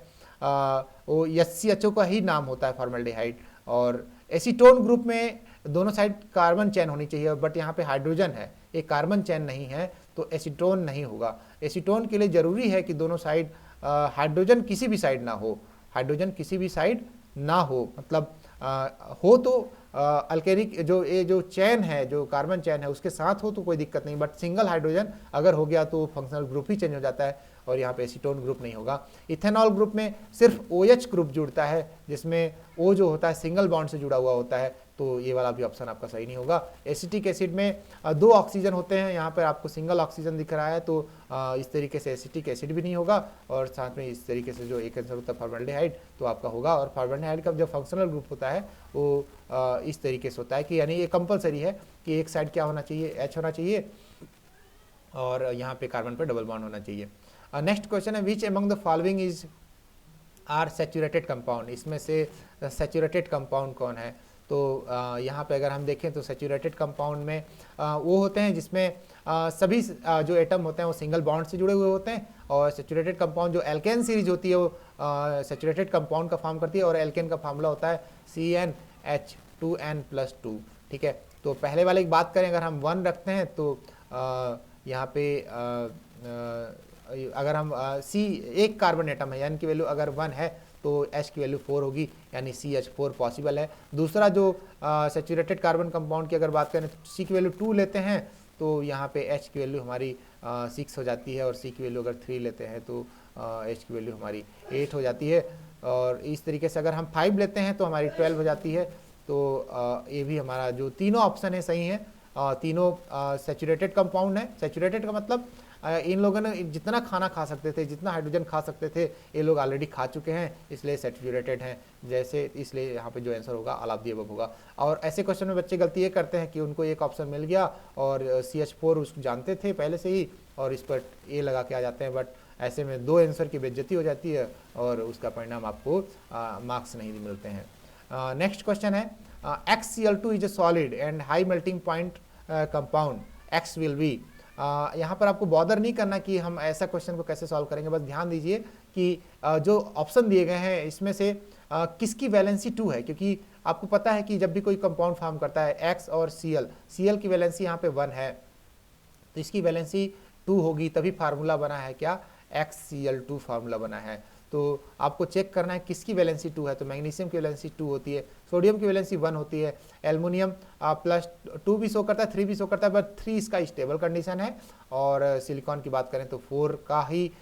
वो SCHO का ही नाम होता है फॉर्मल्डिहाइड। और एसीटोन ग्रुप में दोनों साइड कार्बन चेन होनी चाहिए, बट यहाँ पे हाइड्रोजन है, एक कार्बन चेन नहीं है, तो एसीटोन नहीं होगा। एसीटोन के लिए जरूरी है कि दोनों साइड हाइड्रोजन किसी भी साइड ना हो, हाइड्रोजन किसी भी साइड ना हो, मतलब हो तो अल्केनिक जो चेन है, जो कार्बन चेन है उसके साथ हो तो कोई दिक्कत नहीं, बट सिंगल हाइड्रोजन अगर हो गया तो फंक्शनल ग्रुप ही चेंज हो जाता है, और यहाँ पे एसीटोन ग्रुप नहीं होगा। इथेनॉल ग्रुप में सिर्फ OH ग्रुप जुड़ता है, जिसमें O जो होता है सिंगल बॉन्ड से जुड़ा हुआ होता है, तो ये वाला भी ऑप्शन आपका सही नहीं होगा। एसिटिक एसिड में 2 ऑक्सीजन होते हैं, यहाँ पर आपको सिंगल ऑक्सीजन दिख रहा है, तो इस तरीके से एसिटिक एसिड भी नहीं होगा, और साथ में इस तरीके से जो एक आंसर होता है फॉर्मल्डिहाइड तो आपका होगा। और फॉर्मल्डिहाइड का जो फंक्शनल ग्रुप होता है वो इस तरीके से होता है कि यानी ये कंपलसरी है कि एक साइड क्या होना चाहिए, H होना चाहिए, और यहाँ पे कार्बन पे डबल बॉन्ड होना चाहिए। नेक्स्ट क्वेश्चन है, which among the following is are saturated compound, इसमें से सैचुरेटेड कंपाउंड कौन है? तो यहाँ पे अगर हम देखें तो सैचुरेटेड कंपाउंड में वो होते हैं जिसमें सभी जो एटम होते हैं वो सिंगल बॉन्ड से जुड़े हुए होते हैं, और सैचुरेटेड कंपाउंड जो एल्केन सीरीज होती है वो सैचुरेटेड कंपाउंड का फॉर्म करती है, और एल्केन का फार्मूला होता है CnH2n+2, ठीक है। तो पहले वाले की बात करें, अगर हम 1 रखते हैं तो यहाँ पे अगर हम एक कार्बन एटम है, यानी कि वैल्यू अगर 1 है तो H की वैल्यू 4 होगी, यानी CH4 पॉसिबल है। दूसरा जो सैचुरेटेड कार्बन कंपाउंड की अगर बात करें तो C की वैल्यू 2 लेते हैं तो यहाँ पे H की वैल्यू हमारी 6 हो जाती है, और C की वैल्यू अगर 3 लेते हैं तो H की वैल्यू हमारी 8 हो जाती है, और इस तरीके से अगर हम 5 लेते हैं तो हमारी 12 हो जाती है। तो ये भी हमारा जो तीनों ऑप्शन है सही है, तीनों सैचुरेटेड कंपाउंड है। सैचुरेटेड का मतलब इन लोगों ने जितना खाना खा सकते थे, जितना हाइड्रोजन खा सकते थे, ये लोग ऑलरेडी खा चुके हैं, इसलिए सैचुरेटेड हैं, जैसे इसलिए यहाँ पे जो आंसर होगा ऑल ऑफ द अबव होगा। और ऐसे क्वेश्चन में बच्चे गलती ये करते हैं कि उनको एक ऑप्शन मिल गया और CH4 उसको जानते थे पहले से ही, और इस पर ए लगा के आ जाते हैं, बट ऐसे में 2 आंसर की बेइज्जती हो जाती है और उसका परिणाम आपको मार्क्स नहीं मिलते हैं। नेक्स्ट क्वेश्चन है, XCl2 is a solid and high melting point compound, X will be. यहाँ पर आपको बॉदर नहीं करना कि हम ऐसा क्वेश्चन को कैसे सॉल्व करेंगे, बस ध्यान दीजिए कि जो ऑप्शन दिए गए हैं इसमें से किसकी वैलेंसी 2 है, क्योंकि आपको पता है कि जब भी कोई कंपाउंड फॉर्म करता है X और Cl की वैलेंसी यहाँ पे 1 है, तो इसकी वैलेंसी 2 होगी, तभी फार्मूला बना है क्या, XCl2 फार्मूला बना है। तो आपको चेक करना है किसकी वैलेंसी 2 है, तो मैग्नीशियम की वैलेंसी 2 होती है, सोडियम की वैलेंसी 1 होती है, एल्युमिनियम +2 भी शो करता है, 3 भी शो करता है, बट 3 इसका स्टेबल कंडीशन है, और सिलिकॉन की बात करें तो 4 का ही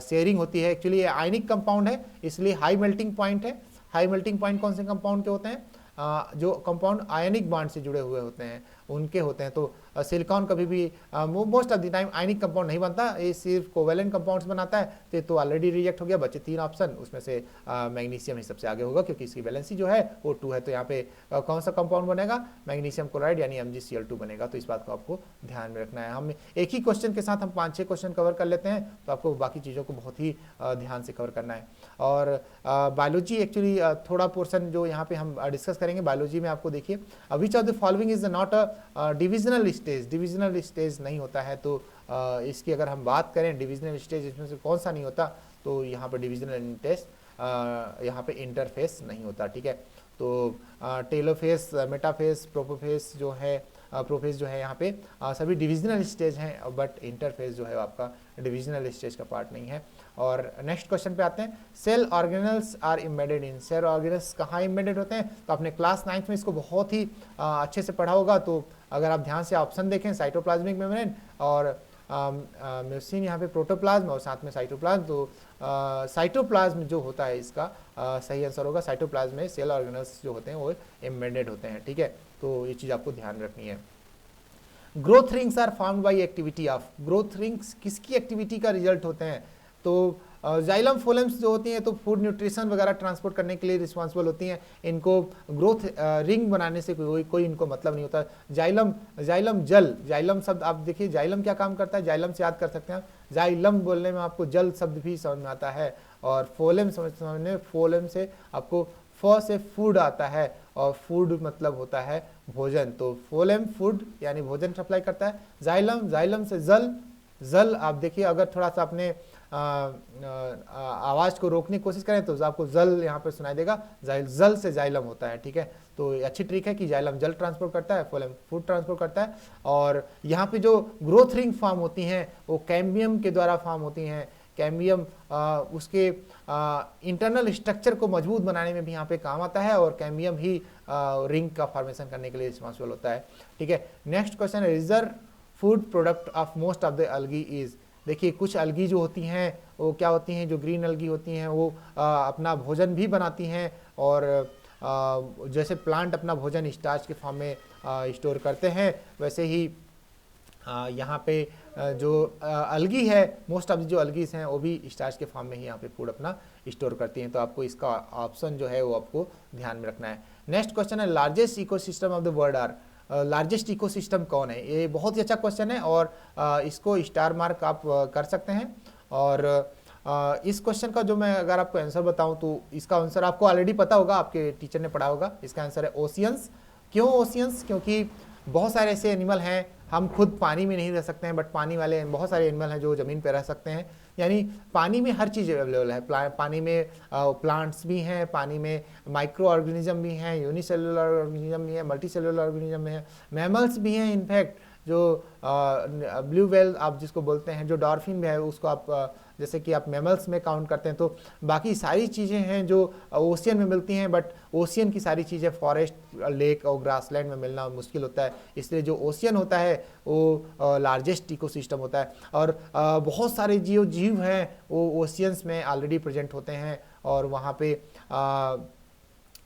शेयरिंग होती है। एक्चुअली ये आयनिक कंपाउंड है, इसलिए हाई मेल्टिंग पॉइंट है। हाई मेल्टिंग पॉइंट कौन से कंपाउंड के होते हैं, जो कंपाउंड आयनिक बॉन्ड से जुड़े हुए होते हैं उनके होते हैं। तो सिलिकॉन कभी भी most of the time ionic compound नहीं बनता, ये सिर्फ कोवेलेंट कंपाउंड्स बनाता है, तो ऑलरेडी रिजेक्ट हो गया, बचे 3 ऑप्शन, उसमें से मैग्नीशियम ही सबसे आगे होगा क्योंकि इसकी वैलेंसी जो है वो 2 है। तो यहाँ पे कौन सा कंपाउंड बनेगा, मैग्नीशियम क्लोराइड यानी MgCl2 बनेगा। तो इस बात को आपको ध्यान में रखना है। हम एक ही क्वेश्चन के साथ हम 5-6 क्वेश्चन कवर कर लेते हैं, तो आपको बाकी चीज़ों को बहुत ही ध्यान से कवर करना है। और बायोलॉजी एक्चुअली थोड़ा पोर्सन जो यहाँ पे हम डिस्कस करेंगे, बायोलॉजी में आपको देखिए, which of the following is not a divisional stage, divisional stage नहीं होता है। तो इसकी अगर हम बात करें डिविजनल स्टेज इसमें से कौन सा नहीं होता, तो यहाँ पर डिविजनल टेस्ट यहाँ पे इंटरफेस नहीं होता, ठीक है। तो टेलोफेस, मेटाफेस, प्रोपोफेस जो है, प्रोफेस जो है यहाँ पे सभी डिविजनल स्टेज हैं, बट इंटरफेस जो है आपका डिविजनल स्टेज का पार्ट नहीं है। और नेक्स्ट क्वेश्चन पे आते हैं, cell organelles are embedded in, cell organelles कहाँ इम्बेडेड होते हैं, तो आपने क्लास 9th में इसको बहुत ही अच्छे से पढ़ा होगा। तो अगर आप ध्यान से ऑप्शन देखें, साइटोप्लाज्मिक मेम्ब्रेन और म्यूसिन यहाँ पे प्रोटोप्लाज्म और साथ में साइटोप्लाज्म, तो साइटोप्लाज्म जो होता है इसका सही आंसर होगा, साइटोप्लाज्म में सेल ऑर्गेनल्स जो होते हैं वो एम्बेडेड होते हैं, ठीक है। तो ये चीज़ आपको ध्यान रखनी है। Growth rings are formed by activity of, growth rings किसकी एक्टिविटी का रिजल्ट होते हैं, तो जाइलम फोलेम्स जो होती हैं तो फूड न्यूट्रिशन वगैरह ट्रांसपोर्ट करने के लिए रिस्पॉन्सिबल होती हैं। इनको ग्रोथ रिंग बनाने से कोई इनको मतलब नहीं होता। जाइलम जल, जाइलम शब्द आप देखिए, जाइलम क्या काम करता है, जाइलम से याद कर सकते हैं आप, जाइलम बोलने में आपको जल शब्द भी समझ में आता है, और फोलेम समझने, फोलेम से आपको फ से फूड आता है और फूड मतलब होता है भोजन, तो फोलेम फूड यानी भोजन सप्लाई करता है। जाइलम, जाइलम से जल, जल आप देखिए अगर थोड़ा सा अपने आवाज को रोकने की कोशिश करें तो आपको जल यहाँ पर सुनाई देगा, जल से जाइलम होता है, ठीक है। तो अच्छी ट्रिक है कि जाइलम जल ट्रांसपोर्ट करता है, फोलेम फूड ट्रांसपोर्ट करता है। और यहाँ पे जो ग्रोथ रिंग फॉर्म होती हैं वो कैम्बियम के द्वारा फॉर्म होती हैं। कैम्बियम उसके इंटरनल स्ट्रक्चर को मजबूत बनाने में भी यहाँ पे काम आता है, और कैम्बियम ही रिंग का फॉर्मेशन करने के लिए रिस्पॉन्सिबल होता है, ठीक है। नेक्स्ट क्वेश्चन है, reserve food product of most of the algae is. देखिए कुछ अलगी जो होती हैं वो क्या होती हैं, जो ग्रीन अलगी होती हैं वो अपना भोजन भी बनाती हैं, और जैसे प्लांट अपना भोजन स्टार्च के फॉर्म में स्टोर करते हैं, वैसे ही यहाँ पे जो अलगी है, मोस्ट ऑफ जो अलगीज हैं वो भी स्टार्च के फॉर्म में ही यहाँ पे फूड अपना स्टोर करती हैं। तो आपको इसका ऑप्शन जो है वो आपको ध्यान में रखना है। नेक्स्ट क्वेश्चन है, largest ecosystem of the world are. Largest ecosystem कौन है? ये बहुत ही अच्छा क्वेश्चन है और इसको स्टार मार्क आप कर सकते हैं। और इस क्वेश्चन का जो मैं अगर आपको आंसर बताऊं तो इसका आंसर आपको ऑलरेडी पता होगा, आपके टीचर ने पढ़ा होगा। इसका आंसर है ओशियंस। क्यों ओशियंस? क्योंकि बहुत सारे ऐसे एनिमल हैं, हम खुद पानी में नहीं रह सकते हैं, बट पानी वाले बहुत सारे एनिमल हैं जो ज़मीन पर रह सकते हैं। यानी पानी में हर चीज़ अवेलेबल है। पानी में प्लांट्स भी हैं, पानी में माइक्रो ऑर्गेनिज्म भी हैं, यूनिसेलुलर ऑर्गेनिज्म भी है, मल्टी सेलुलर ऑर्गेनिज्म भी है, मैमल्स भी हैं। इनफैक्ट जो ब्लू व्हेल आप जिसको बोलते हैं, जो डॉल्फिन भी है, उसको आप जैसे कि आप मैमल्स में काउंट करते हैं। तो बाकी सारी चीज़ें हैं जो ओशियन में मिलती हैं, बट ओशियन की सारी चीज़ें फॉरेस्ट, लेक और ग्रासलैंड में मिलना मुश्किल होता है। इसलिए जो ओशियन होता है वो लार्जेस्ट इकोसिस्टम होता है। और बहुत सारे जीव हैं वो ओशियंस में ऑलरेडी प्रेजेंट होते हैं, और वहाँ पे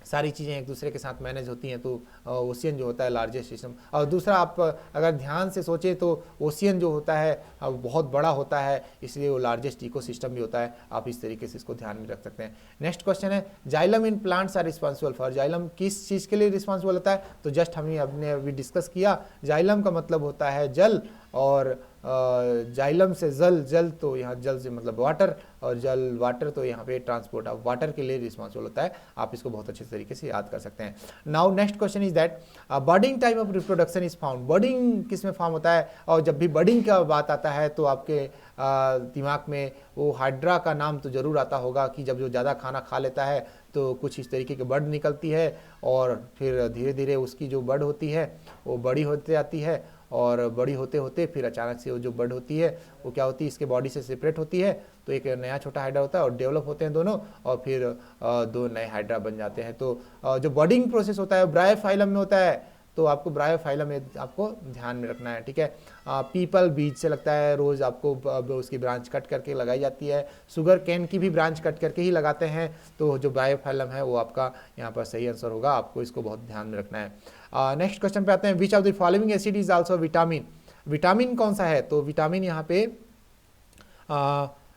सारी चीज़ें एक दूसरे के साथ मैनेज होती हैं। तो ओशियन जो होता है लार्जेस्ट सिस्टम। और दूसरा, आप अगर ध्यान से सोचें तो ओशियन जो होता है बहुत बड़ा होता है, इसलिए वो लार्जेस्ट इकोसिस्टम भी होता है। आप इस तरीके से इसको ध्यान में रख सकते हैं। नेक्स्ट क्वेश्चन है, xylem in plants are responsible for. Xylem किस चीज़ के लिए रिस्पॉन्सिबल होता है? तो जस्ट हमने अभी डिस्कस किया, जाइलम का मतलब होता है जल, और जाइलम से जल, जल तो यहाँ जल से मतलब वाटर, और जल वाटर तो यहाँ पे ट्रांसपोर्ट ऑफ वाटर के लिए रिस्पॉन्सिबल होता है। आप इसको बहुत अच्छे तरीके से याद कर सकते हैं। Now next question is that budding type of reproduction is found. Budding किस में फॉर्म होता है? और जब भी बर्डिंग का बात आता है तो आपके दिमाग में वो हाइड्रा का नाम तो जरूर आता होगा, कि जब जो ज़्यादा खाना खा लेता है तो कुछ इस तरीके की बर्ड निकलती है, और फिर धीरे धीरे उसकी जो बर्ड होती है वो बड़ी होती जाती है, और बड़ी होते होते फिर अचानक से वो जो बर्ड होती है वो क्या होती है, इसके बॉडी से सेपरेट होती है, तो एक नया छोटा हाइड्रा होता है, और डेवलप होते हैं दोनों, और फिर दो नए हाइड्रा बन जाते हैं। तो जो बर्डिंग प्रोसेस होता है ब्रायोफाइलम में होता है, तो आपको ब्रायोफाइलम में आपको ध्यान में रखना है, ठीक है। पीपल बीज से लगता है, रोज़ आपको उसकी ब्रांच कट करके लगाई जाती है। शुगर कैन की भी ब्रांच कट करके ही लगाते हैं। तो जो ब्रायोफाइलम है वो आपका यहाँ पर सही आंसर होगा, आपको इसको बहुत ध्यान में रखना है। नेक्स्ट क्वेश्चन पे आते हैं, which of the following acid is also vitamin. Vitamin कौन सा है? तो विटामिन यहाँ पे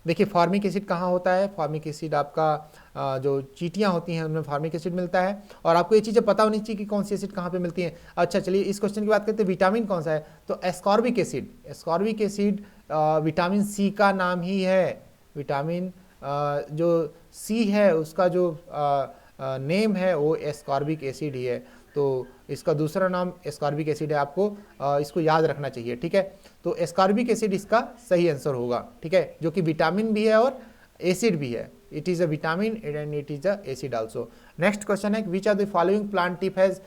देखिए फॉर्मिक एसिड कहाँ होता है? फॉर्मिक एसिड आपका जो चींटियाँ होती हैं उनमें फॉर्मिक एसिड मिलता है, और आपको ये चीज़ें पता होनी चाहिए कि कौन सी एसिड कहाँ पे मिलती हैं। अच्छा चलिए इस क्वेश्चन की बात करते हैं, विटामिन कौन सा है? तो ascorbic acid. Ascorbic acid vitamin C का नाम ही है। विटामिन जो सी है उसका जो नेम है वो एस्कॉर्बिक एसिड ही है। तो इसका दूसरा नाम एस्कॉर्बिक एसिड है, आपको इसको याद रखना चाहिए, ठीक है। तो एस्कॉर्बिक एसिड इसका सही आंसर होगा, ठीक है, जो कि विटामिन भी है और एसिड भी है। It is a vitamin and it is a acid also. Next question है, which are the following plant tip has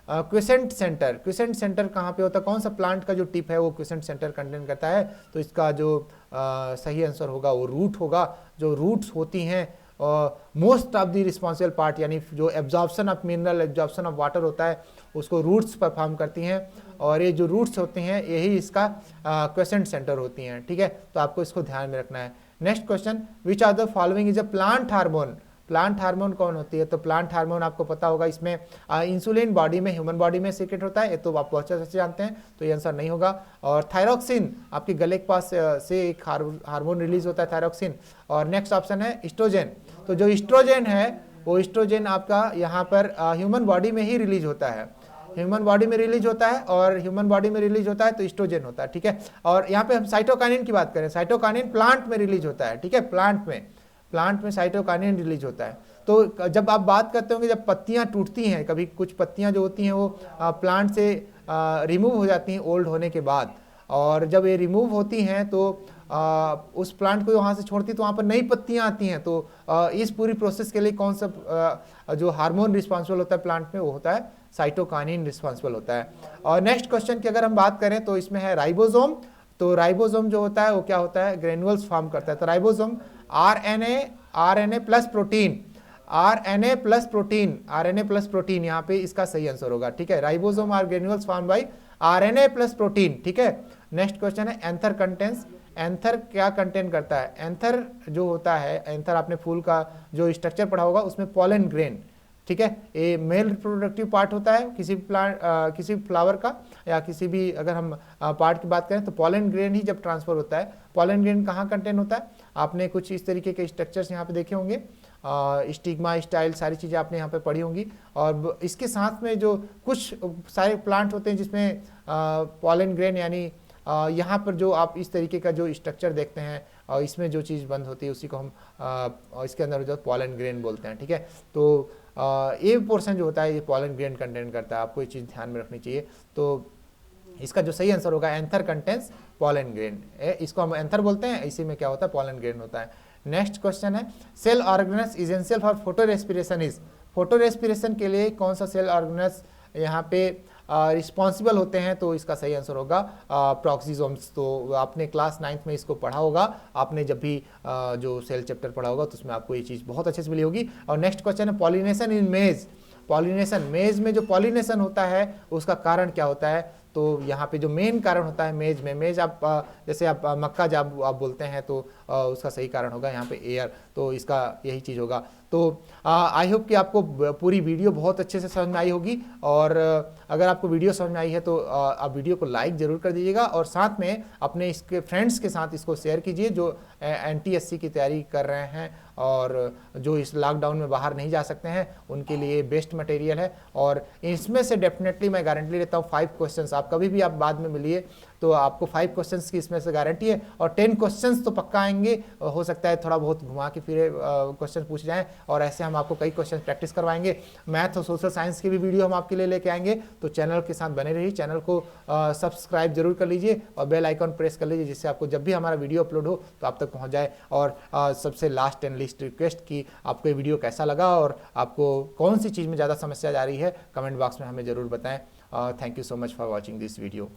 quiescent centre. Quiescent centre कहाँ पे होता है? कौन सा प्लांट का जो टिप है वो क्विसेंट सेंटर कंटेन करता है? तो इसका जो सही आंसर होगा वो रूट होगा। जो रूट्स होती हैं most of the responsible part, यानी जो absorption of mineral, absorption of water होता है, उसको रूट्स परफॉर्म करती हैं, और ये जो रूट्स होते हैं यही इसका क्वेसेंट सेंटर होती हैं, ठीक है। तो आपको इसको ध्यान में रखना है। Next question, which are the following is a plant hormone. Plant hormone कौन होती है? तो प्लांट हार्मोन आपको पता होगा, इसमें इंसुलिन बॉडी में, ह्यूमन बॉडी में सीक्रेट होता है, ये तो आप बहुत अच्छे से जानते हैं, तो ये आंसर नहीं होगा। और थायरोक्सिन, आपके गले के पास से एक हार्मोन रिलीज होता है, थायरोक्सिन। और नेक्स्ट ऑप्शन है इस्ट्रोजेन। तो जो इस्ट्रोजेन है वो इस्ट्रोजेन आपका यहाँ पर ह्यूमन बॉडी में ही रिलीज होता है, ह्यूमन बॉडी में रिलीज होता है, और ह्यूमन बॉडी में रिलीज होता है तो इस्ट्रोजेन होता है, ठीक है। और यहाँ पे हम साइटोकाइनिन की बात करें, साइटोकाइनिन प्लांट में रिलीज होता है, ठीक है, प्लांट में। प्लांट में साइटोकाइनिन रिलीज होता है। तो जब आप बात करते होंगे जब पत्तियां टूटती हैं, कभी कुछ पत्तियां जो होती हैं वो प्लांट से रिमूव हो जाती हैं ओल्ड होने के बाद, और जब ये रिमूव होती हैं तो उस प्लांट को वहाँ से छोड़ती तो वहाँ पर नई पत्तियां आती हैं। तो इस पूरी प्रोसेस के लिए कौन सा जो हार्मोन रिस्पॉन्सिबल होता है प्लांट में, वो होता है साइटोकाइनिन रिस्पॉन्सिबल होता है। और नेक्स्ट क्वेश्चन की अगर हम बात करें तो इसमें है राइबोसोम। तो राइबोसोम जो होता है वो क्या होता है, ग्रेनुअल्स फॉर्म करता है। तो ribosome RNA plus protein, RNA plus protein यहाँ पे इसका सही आंसर होगा, ठीक है। Ribosome are granules form by RNA plus protein, ठीक है। नेक्स्ट क्वेश्चन है एंथर कंटेंट्स। एंथर क्या कंटेन करता है? एंथर जो होता है, एंथर आपने फूल का जो स्ट्रक्चर पढ़ा होगा उसमें पॉलन ग्रेन, ठीक है, ये मेल रिप्रोडक्टिव पार्ट होता है किसी प्लांट किसी फ्लावर का, या किसी भी अगर हम पार्ट की बात करें तो पॉलन ग्रेन ही जब ट्रांसफर होता है, पॉलन ग्रेन कहाँ कंटेन होता है? आपने कुछ इस तरीके के स्ट्रक्चर्स यहाँ पे देखे होंगे, स्टिग्मा स्टाइल सारी चीज़ें आपने यहाँ पे पढ़ी होंगी। और इसके साथ में जो कुछ सारे प्लांट होते हैं जिसमें पॉलन ग्रेन यानी यहाँ पर जो आप इस तरीके का जो स्ट्रक्चर देखते हैं और इसमें जो चीज़ बंद होती है उसी को हम इसके अंदर जो पॉलन ग्रेन बोलते हैं, ठीक है। तो ये पोर्शन जो होता है ये पॉलन ग्रेन कंटेन करता है, आपको ये चीज़ ध्यान में रखनी चाहिए। तो इसका जो सही आंसर होगा एंथर कंटेन्स पॉलन ग्रेन, इसको हम एंथर बोलते हैं, इसी में क्या होता है पॉलन ग्रेन होता है। नेक्स्ट क्वेश्चन है cell organs essential for photorespiration is. Photorespiration के लिए कौन सा सेल ऑर्गेनस यहाँ पे रिस्पॉन्सिबल होते हैं? तो इसका सही आंसर होगा प्रॉक्सिसोम्स। तो आपने क्लास 9th में इसको पढ़ा होगा, आपने जब भी जो सेल चैप्टर पढ़ा होगा तो उसमें आपको ये चीज़ बहुत अच्छे से मिली होगी। और नेक्स्ट क्वेश्चन है पॉलिनेशन इन मेज। पॉलिनेशन, मेज में जो पॉलिनेशन होता है उसका कारण क्या होता है? तो यहाँ पे जो मेन कारण होता है मेज में, मेज आप जैसे आप मक्का जब आप बोलते हैं तो उसका सही कारण होगा यहाँ पे एयर, तो इसका यही चीज़ होगा। तो आई होप कि आपको पूरी वीडियो बहुत अच्छे से समझ में आई होगी, और अगर आपको वीडियो समझ में आई है तो आप वीडियो को लाइक ज़रूर कर दीजिएगा, और साथ में अपने इसके फ्रेंड्स के साथ इसको शेयर कीजिए जो NTSC की तैयारी कर रहे हैं और जो इस लॉकडाउन में बाहर नहीं जा सकते हैं, उनके लिए बेस्ट मटेरियल है। और इसमें से डेफिनेटली मैं गारंटी लेता हूँ 5 क्वेश्चंस, आप कभी भी आप बाद में मिलिए तो आपको 5 क्वेश्चंस की इसमें से गारंटी है, और 10 क्वेश्चंस तो पक्का आएंगे। हो सकता है थोड़ा बहुत घुमा के फिरे क्वेश्चन पूछ जाएं, और ऐसे हम आपको कई क्वेश्चन प्रैक्टिस करवाएंगे। मैथ और सोशल साइंस की भी वीडियो हम आपके लिए लेके आएंगे, तो चैनल के साथ बने रहिए। चैनल को सब्सक्राइब जरूर कर लीजिए और बेल आइकन प्रेस कर लीजिए, जिससे आपको जब भी हमारा वीडियो अपलोड हो तो आप तक पहुँच जाए। और सबसे लास्ट एंड लीस्ट रिक्वेस्ट कि आपको ये वीडियो कैसा लगा और आपको कौन सी चीज़ में ज़्यादा समस्या जा रही है, कमेंट बॉक्स में हमें ज़रूर बताएं। Thank you so much for watching this video.